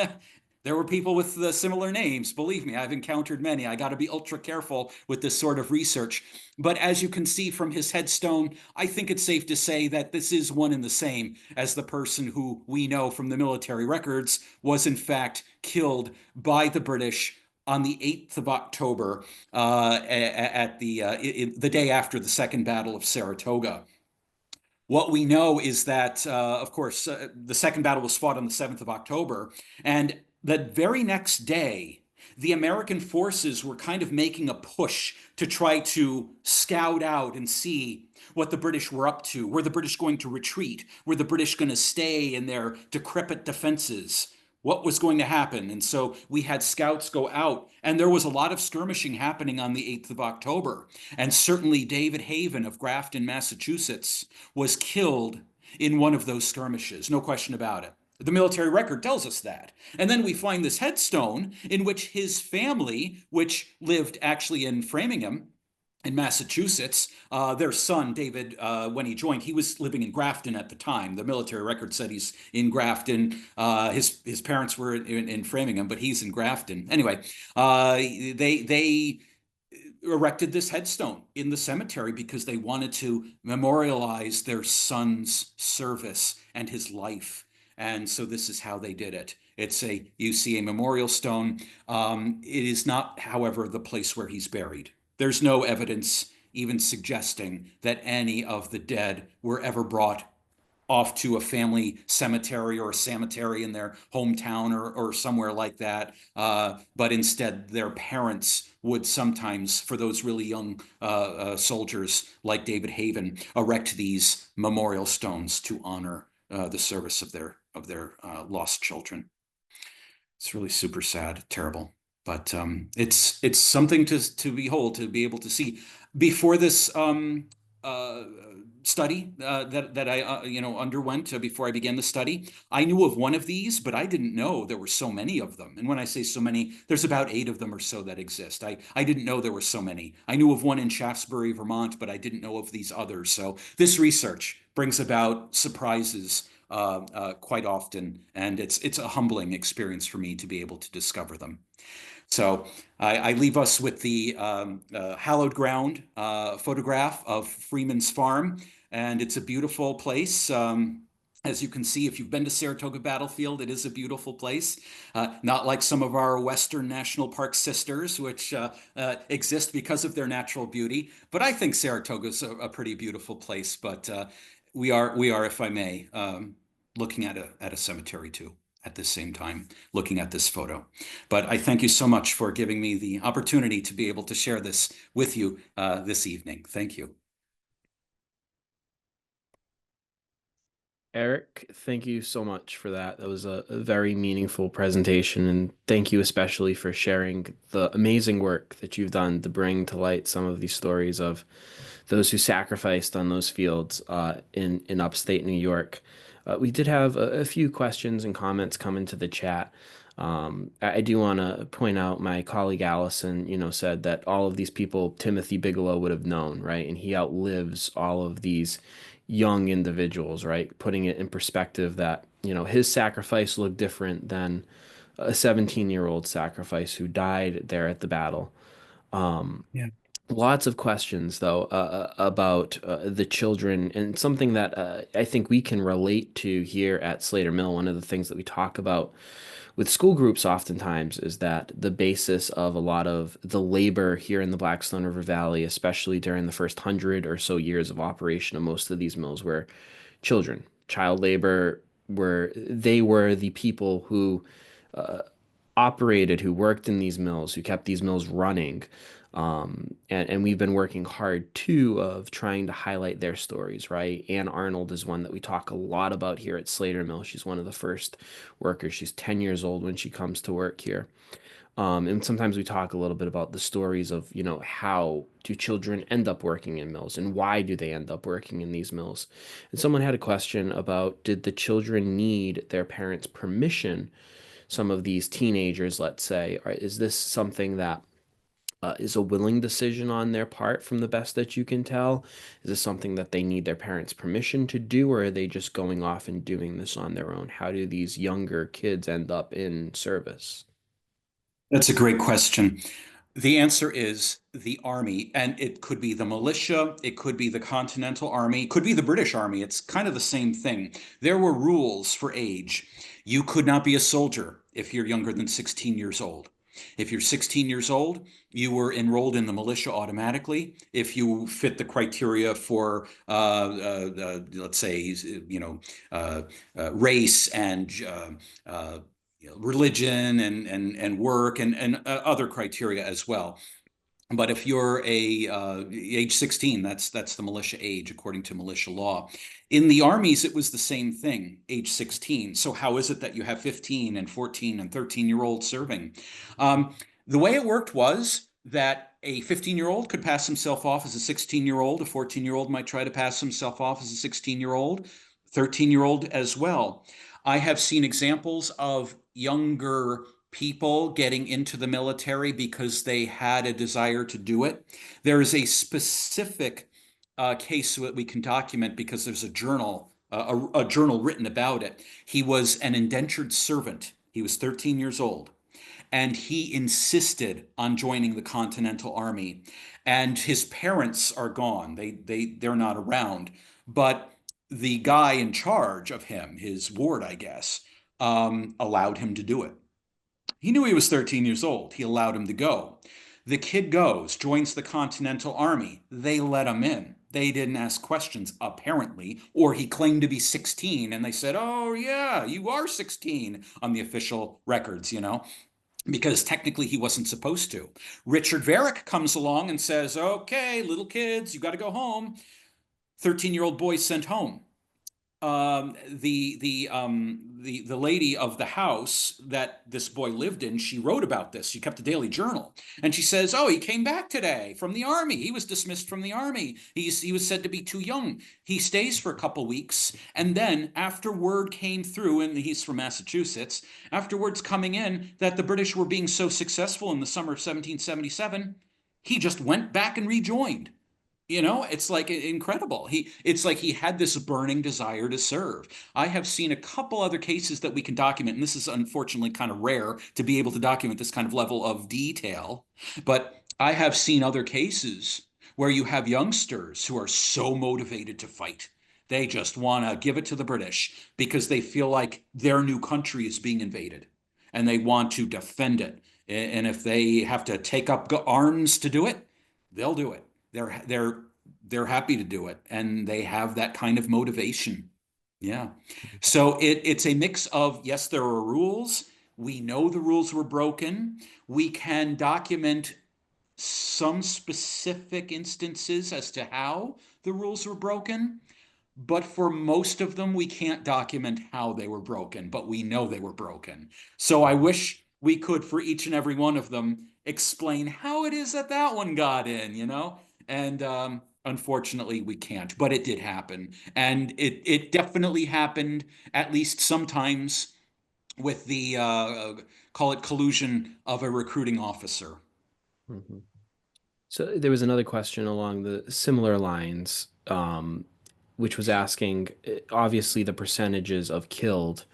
There were people with similar names. Believe me, I've encountered many. I got to be ultra careful with this sort of research. But as you can see from his headstone, I think it's safe to say that this is one and the same as the person who we know from the military records was in fact killed by the British on the 8th of October at the day after the Second Battle of Saratoga. What we know is that, of course, the second battle was fought on the 7th of October, and the very next day, the American forces were kind of making a push to try to scout out and see what the British were up to. Were the British going to retreat? Were the British going to stay in their decrepit defenses? What was going to happen? And so we had scouts go out, and there was a lot of skirmishing happening on the 8th of October. And certainly David Haven of Grafton, Massachusetts, was killed in one of those skirmishes. No question about it. The military record tells us that. And then we find this headstone in which his family, which lived actually in Framingham, in Massachusetts, their son, David, when he joined, he was living in Grafton at the time. The military record said he's in Grafton. His parents were in Framingham, but he's in Grafton. Anyway, they erected this headstone in the cemetery because they wanted to memorialize their son's service and his life. And so this is how they did it. You see a memorial stone. It is not, however, the place where he's buried. There's no evidence even suggesting that any of the dead were ever brought off to a family cemetery or a cemetery in their hometown or somewhere like that. But instead, their parents would sometimes, for those really young soldiers like David Haven, erect these memorial stones to honor the service of their lost children. It's really super sad, terrible, but it's something to behold, to be able to see. Before this uh, study that I underwent before I began the study, I knew of one of these, but I didn't know there were so many of them. And when I say so many, there's about 8 of them or so that exist. I didn't know there were so many. I knew of one in Shaftesbury, Vermont, but I didn't know of these others. So this research brings about surprises quite often, and it's a humbling experience for me to be able to discover them. So I leave us with the hallowed ground photograph of Freeman's Farm, and it's a beautiful place. As you can see, if you've been to Saratoga Battlefield, it is a beautiful place. Not like some of our Western National Park sisters, which exist because of their natural beauty. But I think Saratoga is a pretty beautiful place. But we are, if I may, looking at a cemetery too at the same time, looking at this photo. But I thank you so much for giving me the opportunity to be able to share this with you this evening. Thank you. Eric, thank you so much for that. That was a very meaningful presentation, and thank you especially for sharing the amazing work that you've done to bring to light some of these stories of those who sacrificed on those fields in upstate New York. We did have a few questions and comments come into the chat. I do want to point out my colleague Allison, said that all of these people Timothy Bigelow would have known, right? And he outlives all of these young individuals, right? Putting it in perspective that, his sacrifice looked different than a 17-year-old sacrifice who died there at the battle. Um, Yeah. Lots of questions, though, about the children, and something that I think we can relate to here at Slater Mill. One of the things that we talk about with school groups oftentimes is that the basis of a lot of the labor here in the Blackstone River Valley, especially during the first 100 or so years of operation of most of these mills, were children. Child labor were the people who uh, operated, who worked in these mills, who kept these mills running. And we've been working hard too of trying to highlight their stories, right? Ann Arnold is one that we talk a lot about here at Slater Mill. She's one of the first workers. She's 10 years old when she comes to work here. And sometimes we talk a little bit about the stories of, how do children end up working in mills and why do they end up working in these mills? And someone had a question about, did the children need their parents' permission? Some of these teenagers, let's say, is this something that is a willing decision on their part from the best that you can tell? Is this something that they need their parents' permission to do, or are they just going off and doing this on their own? How do these younger kids end up in service? That's a great question. The answer is the Army, and it could be the militia, it could be the Continental Army, it could be the British Army. It's kind of the same thing. There were rules for age. You could not be a soldier if you're younger than 16 years old. If you're 16 years old, you were enrolled in the militia automatically. If you fit the criteria for, let's say, race and religion and work and other criteria as well. But if you're a age 16, that's the militia age according to militia law. In the armies, it was the same thing, age 16. So how is it that you have 15 and 14 and 13-year-olds serving? The way it worked was that a 15-year-old could pass himself off as a 16-year-old. A 14-year-old might try to pass himself off as a 16-year-old, 13-year-old as well. I have seen examples of younger people getting into the military because they had a desire to do it. There is a specific case that we can document because there's a journal, a journal written about it. He was an indentured servant. He was 13 years old, and he insisted on joining the Continental Army. And his parents are gone; they're not around. But the guy in charge of him, his ward, I guess, allowed him to do it. He knew he was 13 years old. He allowed him to go. The kid goes, joins the Continental Army. They let him in. They didn't ask questions, apparently, or he claimed to be 16, and they said, "Oh, yeah, you are 16" on the official records, because technically he wasn't supposed to. Richard Varick comes along and says, "Okay, little kids, you got to go home." 13-year-old boy sent home. The lady of the house that this boy lived in, she wrote about this. She kept a daily journal, and she says, "Oh, he came back today from the army. He was dismissed from the army. He was said to be too young. He stays for a couple weeks, and then after word came through, and he's from Massachusetts, after words coming in that the British were being so successful in the summer of 1777, he just went back and rejoined." You know, it's like incredible. It's like he had this burning desire to serve. I have seen a couple other cases that we can document, and this is unfortunately kind of rare to be able to document this kind of level of detail. But I have seen other cases where you have youngsters who are so motivated to fight. They just want to give it to the British because they feel like their new country is being invaded and they want to defend it. And if they have to take up arms to do it, they'll do it. They're happy to do it, and they have that kind of motivation. Yeah. So it's a mix of, yes, there are rules. We know the rules were broken. We can document some specific instances as to how the rules were broken, but for most of them, we can't document how they were broken, but we know they were broken. So I wish we could, for each and every one of them, explain how it is that that one got in, you know? And unfortunately, we can't, but it did happen. And it definitely happened, at least sometimes, with the call it collusion of a recruiting officer. Mhm. So there was another question along the similar lines, which was asking, obviously the percentages of killed,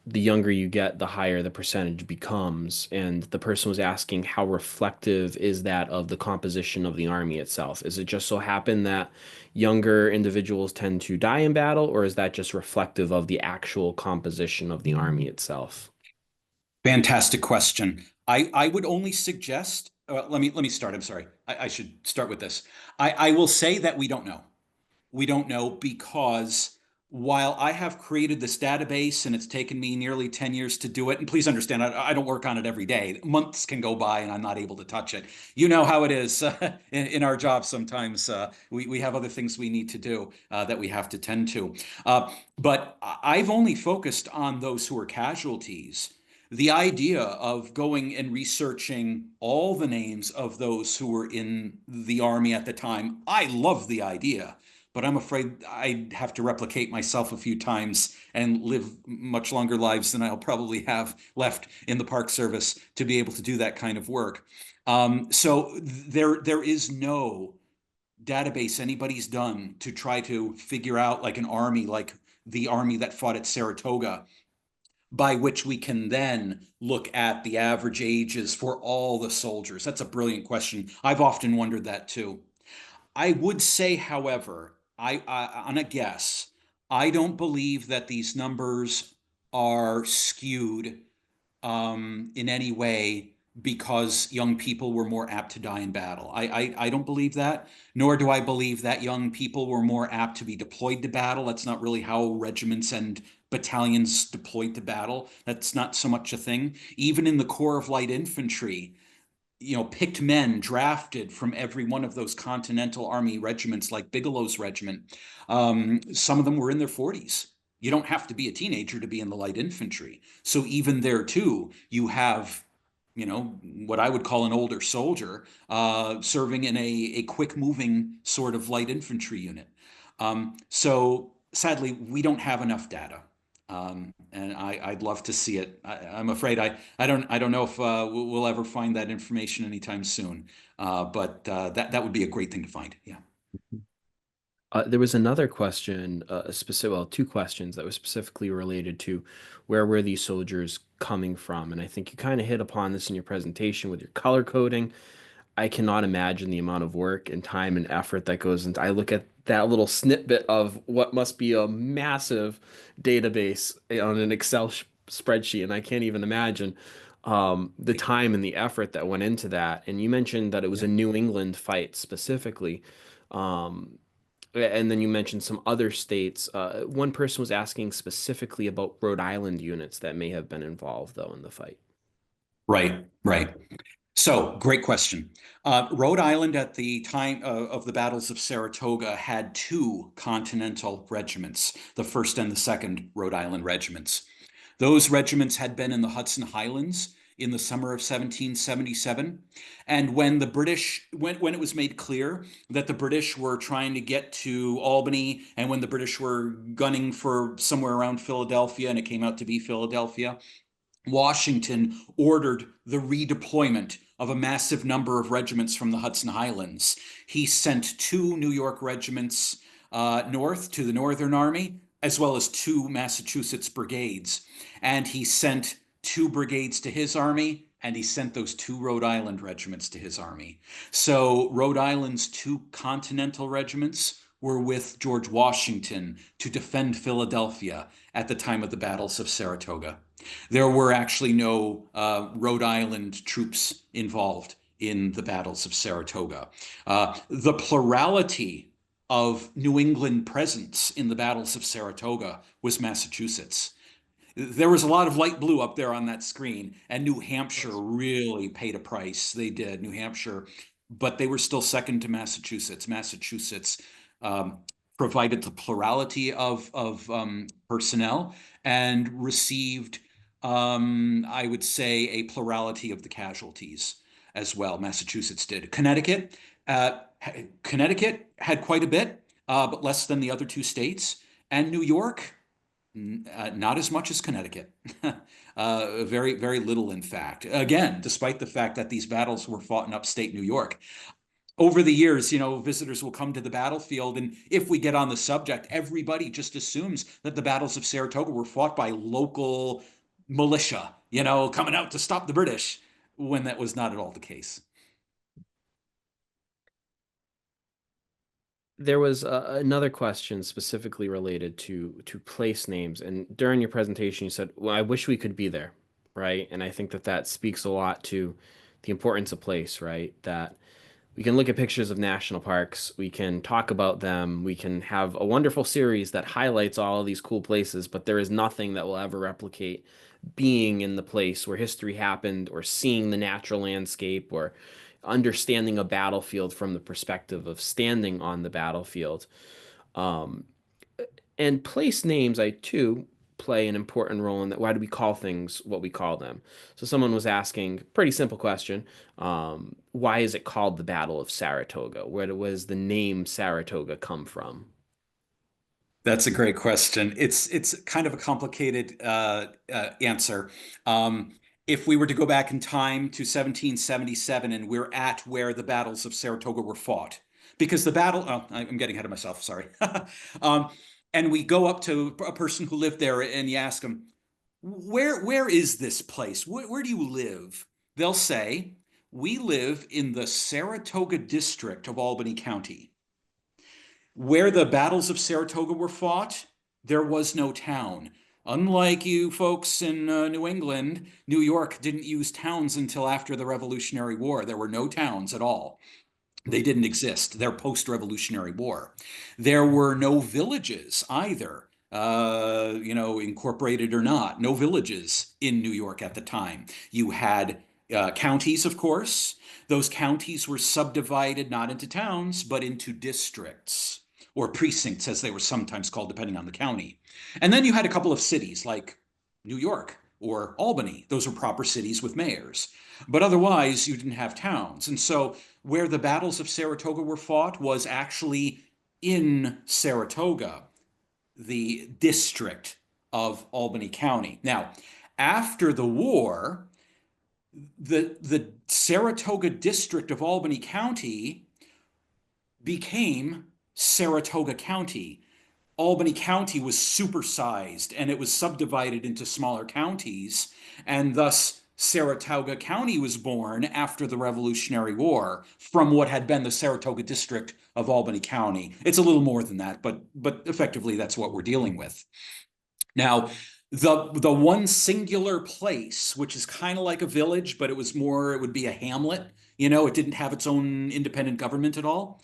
the younger you get, the higher the percentage becomes. And the person was asking, how reflective is that of the composition of the army itself? Is it just so happen that younger individuals tend to die in battle, or is that just reflective of the actual composition of the army itself? Fantastic question. I would only suggest, let me start. I'm sorry. I should start with this. I will say that we don't know. We don't know because while I have created this database and it's taken me nearly 10 years to do it, and please understand, I don't work on it every day. Months can go by and I'm not able to touch it. You know how it is in our job sometimes. We have other things we need to do that we have to tend to. But I've only focused on those who are casualties. The idea of going and researching all the names of those who were in the army at the time, I love the idea, but I'm afraid I'd have to replicate myself a few times and live much longer lives than I'll probably have left in the Park Service to be able to do that kind of work. So there is no database anybody's done to try to figure out like an army, like the army that fought at Saratoga, by which we can then look at the average ages for all the soldiers. That's a brilliant question. I've often wondered that too. I would say, however, on a guess, I don't believe that these numbers are skewed in any way because young people were more apt to die in battle. I don't believe that, nor do I believe that young people were more apt to be deployed to battle. That's not really how regiments and battalions deployed to battle. That's not so much a thing. Even in the Corps of Light Infantry, picked men drafted from every one of those Continental Army regiments, like Bigelow's regiment. Some of them were in their 40s. You don't have to be a teenager to be in the light infantry. So even there too, you have, what I would call an older soldier serving in a quick moving sort of light infantry unit. So sadly, we don't have enough data. And I'd love to see it. I'm afraid I don't know if we'll ever find that information anytime soon. But that would be a great thing to find. Yeah. There was another question, specific, well, two questions that were specifically related to where were these soldiers coming from? And I think you kind of hit upon this in your presentation with your color coding. I cannot imagine the amount of work and time and effort that goes into. I look at that little snippet of what must be a massive database on an Excel spreadsheet, and I can't even imagine the time and the effort that went into that. And you mentioned that it was Yeah. a New England fight specifically. Um, and then you mentioned some other states. One person was asking specifically about Rhode Island units that may have been involved, though, in the fight. Right. Right. So, great question. Rhode Island at the time of the battles of Saratoga had two Continental regiments, the first and the second Rhode Island regiments. Those regiments had been in the Hudson Highlands in the summer of 1777. And when the British, when it was made clear that the British were trying to get to Albany, and when the British were gunning for somewhere around Philadelphia, and it came out to be Philadelphia, Washington ordered the redeployment of a massive number of regiments from the Hudson Highlands. He sent two New York regiments north to the Northern Army, as well as two Massachusetts brigades. And he sent two brigades to his army, and he sent those two Rhode Island regiments to his army. So Rhode Island's two Continental regiments were with George Washington to defend Philadelphia at the time of the battles of Saratoga. There were actually no Rhode Island troops involved in the battles of Saratoga. The plurality of New England presence in the battles of Saratoga was Massachusetts. There was a lot of light blue up there on that screen, and New Hampshire Yes. really paid a price. They did, New Hampshire, but they were still second to Massachusetts. Massachusetts um, provided the plurality of personnel and received, I would say, a plurality of the casualties as well. Massachusetts did. Uh, Connecticut had quite a bit, but less than the other two states. And New York, not as much as Connecticut. Very, very little, in fact. Again, despite the fact that these battles were fought in upstate New York. Over the years, visitors will come to the battlefield, and if we get on the subject, everybody just assumes that the battles of Saratoga were fought by local militia, coming out to stop the British, when that was not at all the case. There was another question specifically related to place names, and during your presentation, you said, "Well, I wish we could be there," right? And I think that that speaks a lot to the importance of place, right? That we can look at pictures of national parks, we can talk about them, we can have a wonderful series that highlights all of these cool places, but there is nothing that will ever replicate being in the place where history happened, or seeing the natural landscape, or understanding a battlefield from the perspective of standing on the battlefield. Um, and place names, I too play an important role in that. Why do we call things what we call them? So someone was asking, pretty simple question, why is it called the Battle of Saratoga? Where does the name Saratoga come from? That's a great question. It's kind of a complicated answer. Um, if we were to go back in time to 1777, and we're at where the battles of Saratoga were fought, because the battle, oh, I'm getting ahead of myself, sorry. um, and we go up to a person who lived there, and you ask them, where is this place? Where do you live? They'll say, we live in the Saratoga district of Albany County. Where the battles of Saratoga were fought, there was no town. Unlike you folks in New England, New York didn't use towns until after the Revolutionary War. There were no towns at all. They didn't exist. They're post-Revolutionary War. There were no villages either, incorporated or not. No villages in New York at the time. You had counties, of course. Those counties were subdivided not into towns, but into districts, or precincts, as they were sometimes called, depending on the county. And then you had a couple of cities like New York or Albany. Those were proper cities with mayors. But otherwise, you didn't have towns. And so where the battles of Saratoga were fought was actually in Saratoga, the district of Albany County. Now, after the war, the Saratoga district of Albany County became Saratoga County. Albany County was supersized, and it was subdivided into smaller counties, and thus Saratoga County was born after the Revolutionary War from what had been the Saratoga district of Albany County. It's a little more than that, but effectively that's what we're dealing with. Now, the one singular place, which is kind of like a village, but it would be a hamlet. It didn't have its own independent government at all.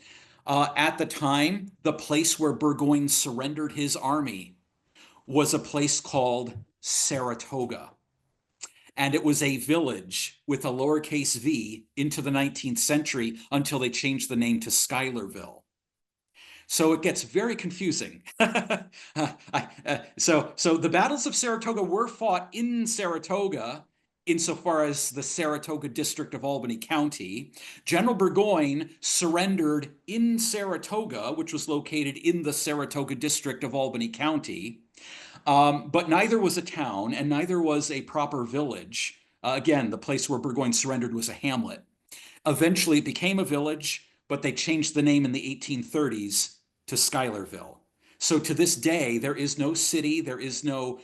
At the time, the place where Burgoyne surrendered his army was a place called Saratoga. And it was a village with a lowercase v into the 19th century until they changed the name to Schuylerville. So it gets very confusing. So the battles of Saratoga were fought in Saratoga, insofar as the Saratoga district of Albany County. General Burgoyne surrendered in Saratoga, which was located in the Saratoga district of Albany County. But neither was a town and neither was a proper village. Again, the place where Burgoyne surrendered was a hamlet. Eventually, it became a village, but they changed the name in the 1830s to Schuylerville. So to this day, there is no city, there is no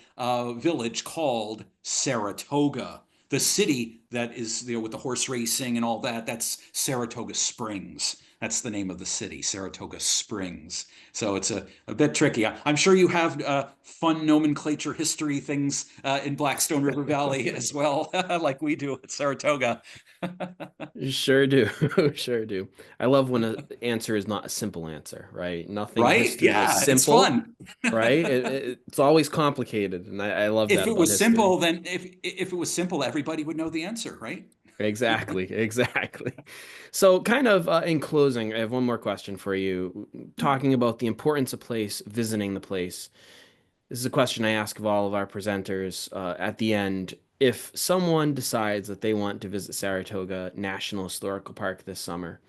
village called Saratoga. The city that is, with the horse racing and all that, that's Saratoga Springs. That's the name of the city, Saratoga Springs. So it's a bit tricky. I'm sure you have fun nomenclature history things in Blackstone River Valley as well, like we do at Saratoga. Sure do. Sure do. I love when an answer is not a simple answer, right? Nothing in Right? history is Yeah, it's simple, fun. right? It's always complicated, and I love If that it about was history. simple, then if it was simple, everybody would know the answer, right? Exactly, exactly. So, kind of in closing, I have one more question for you. Talking about the importance of place, visiting the place. This is a question I ask of all of our presenters at the end. If someone decides that they want to visit Saratoga National Historical Park this summer,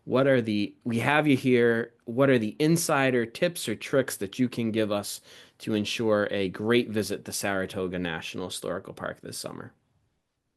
we have you here, what are the insider tips or tricks that you can give us to ensure a great visit to Saratoga National Historical Park this summer?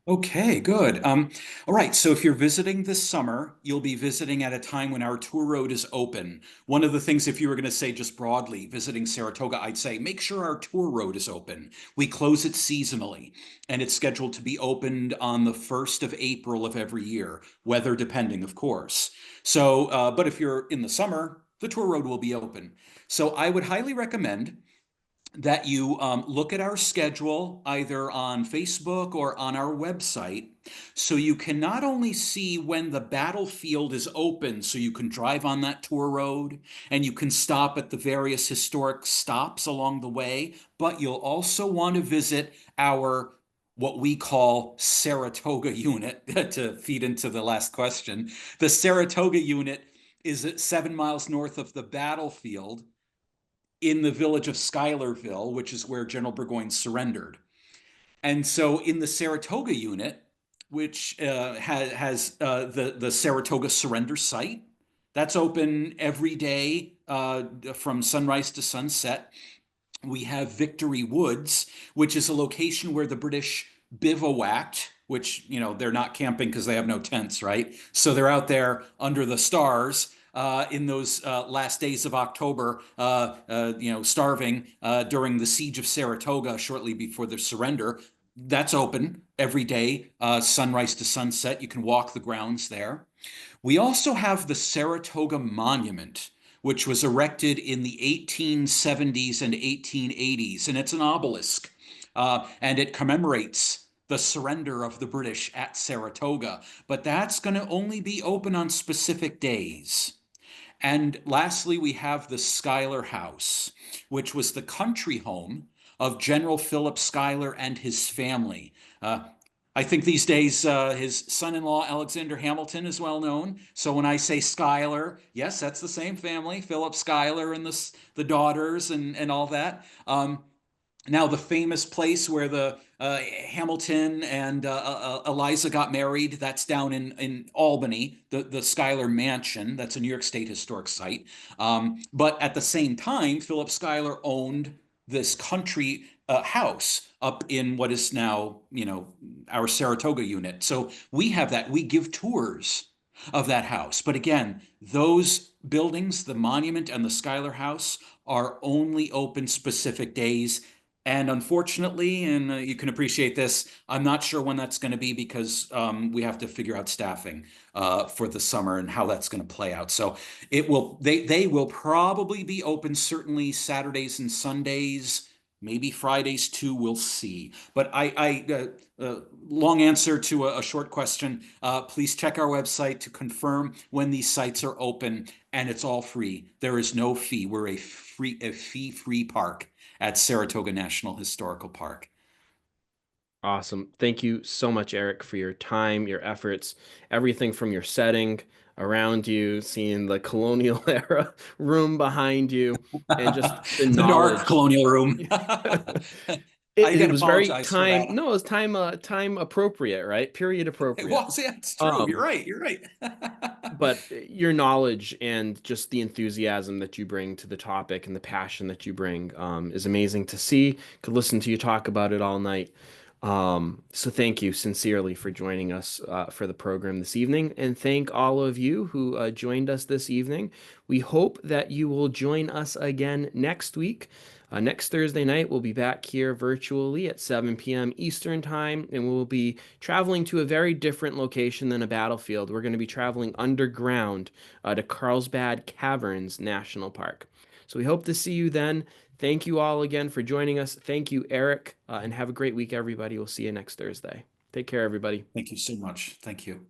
Okay, good. All right. So if you're visiting this summer, you'll be visiting at a time when our tour road is open. One of the things, if you were going to say just broadly, visiting Saratoga, I'd say make sure our tour road is open. We close it seasonally, and it's scheduled to be opened on the 1st of April of every year, weather depending, of course. So, but if you're in the summer, the tour road will be open. So I would highly recommend that you look at our schedule either on Facebook or on our website so you can not only see when the battlefield is open so you can drive on that tour road and you can stop at the various historic stops along the way, but you'll also want to visit our what we call Saratoga unit to feed into the last question. The Saratoga unit is at 7 miles north of the battlefield in the village of Schuylerville, which is where General Burgoyne surrendered. And so in the Saratoga unit, which has the Saratoga surrender site, that's open every day from sunrise to sunset. We have Victory Woods, which is a location where the British bivouacked, which, they're not camping because they have no tents, right? So they're out there under the stars in those last days of October, starving during the siege of Saratoga shortly before the surrender. That's open every day, sunrise to sunset. You can walk the grounds there. We also have the Saratoga Monument, which was erected in the 1870s and 1880s, and it's an obelisk, and it commemorates the surrender of the British at Saratoga. But that's going to only be open on specific days. And lastly, we have the Schuyler House, which was the country home of General Philip Schuyler and his family. I think these days his son-in-law Alexander Hamilton is well known. So when I say Schuyler, yes, that's the same family, Philip Schuyler and the daughters and all that. Now the famous place where the Hamilton and Eliza got married, that's down in Albany, the Schuyler Mansion. That's a New York State historic site. But at the same time, Philip Schuyler owned this country house up in what is now, our Saratoga unit. So we have that. We give tours of that house. But again, those buildings, the monument and the Schuyler House, are only open specific days. And unfortunately, and you can appreciate this, I'm not sure when that's going to be because we have to figure out staffing for the summer and how that's going to play out. So they will probably be open certainly Saturdays and Sundays, maybe Fridays too. We'll see. But long answer to a short question. Please check our website to confirm when these sites are open, and it's all free. There is no fee. We're a fee-free park at Saratoga National Historical Park. Awesome. Thank you so much, Eric, for your time, your efforts, everything from your setting around you, seeing the colonial era room behind you, and just the The dark knowledge. colonial room. I It can was very apologize for time, that. no, it was time appropriate, right? Period It appropriate. was, yeah, it's true. You're Um, right. You're right. but your knowledge and just the enthusiasm that you bring to the topic and the passion that you bring is amazing to see. Could listen to you talk about it all night. So thank you sincerely for joining us for the program this evening, and thank all of you who joined us this evening. We hope that you will join us again next week. Next Thursday night, we'll be back here virtually at 7 p.m. Eastern Time, and we'll be traveling to a very different location than a battlefield. We're going to be traveling underground to Carlsbad Caverns National Park. So we hope to see you then. Thank you all again for joining us. Thank you, Eric, and have a great week, everybody. We'll see you next Thursday. Take care, everybody. Thank you so much. Thank you.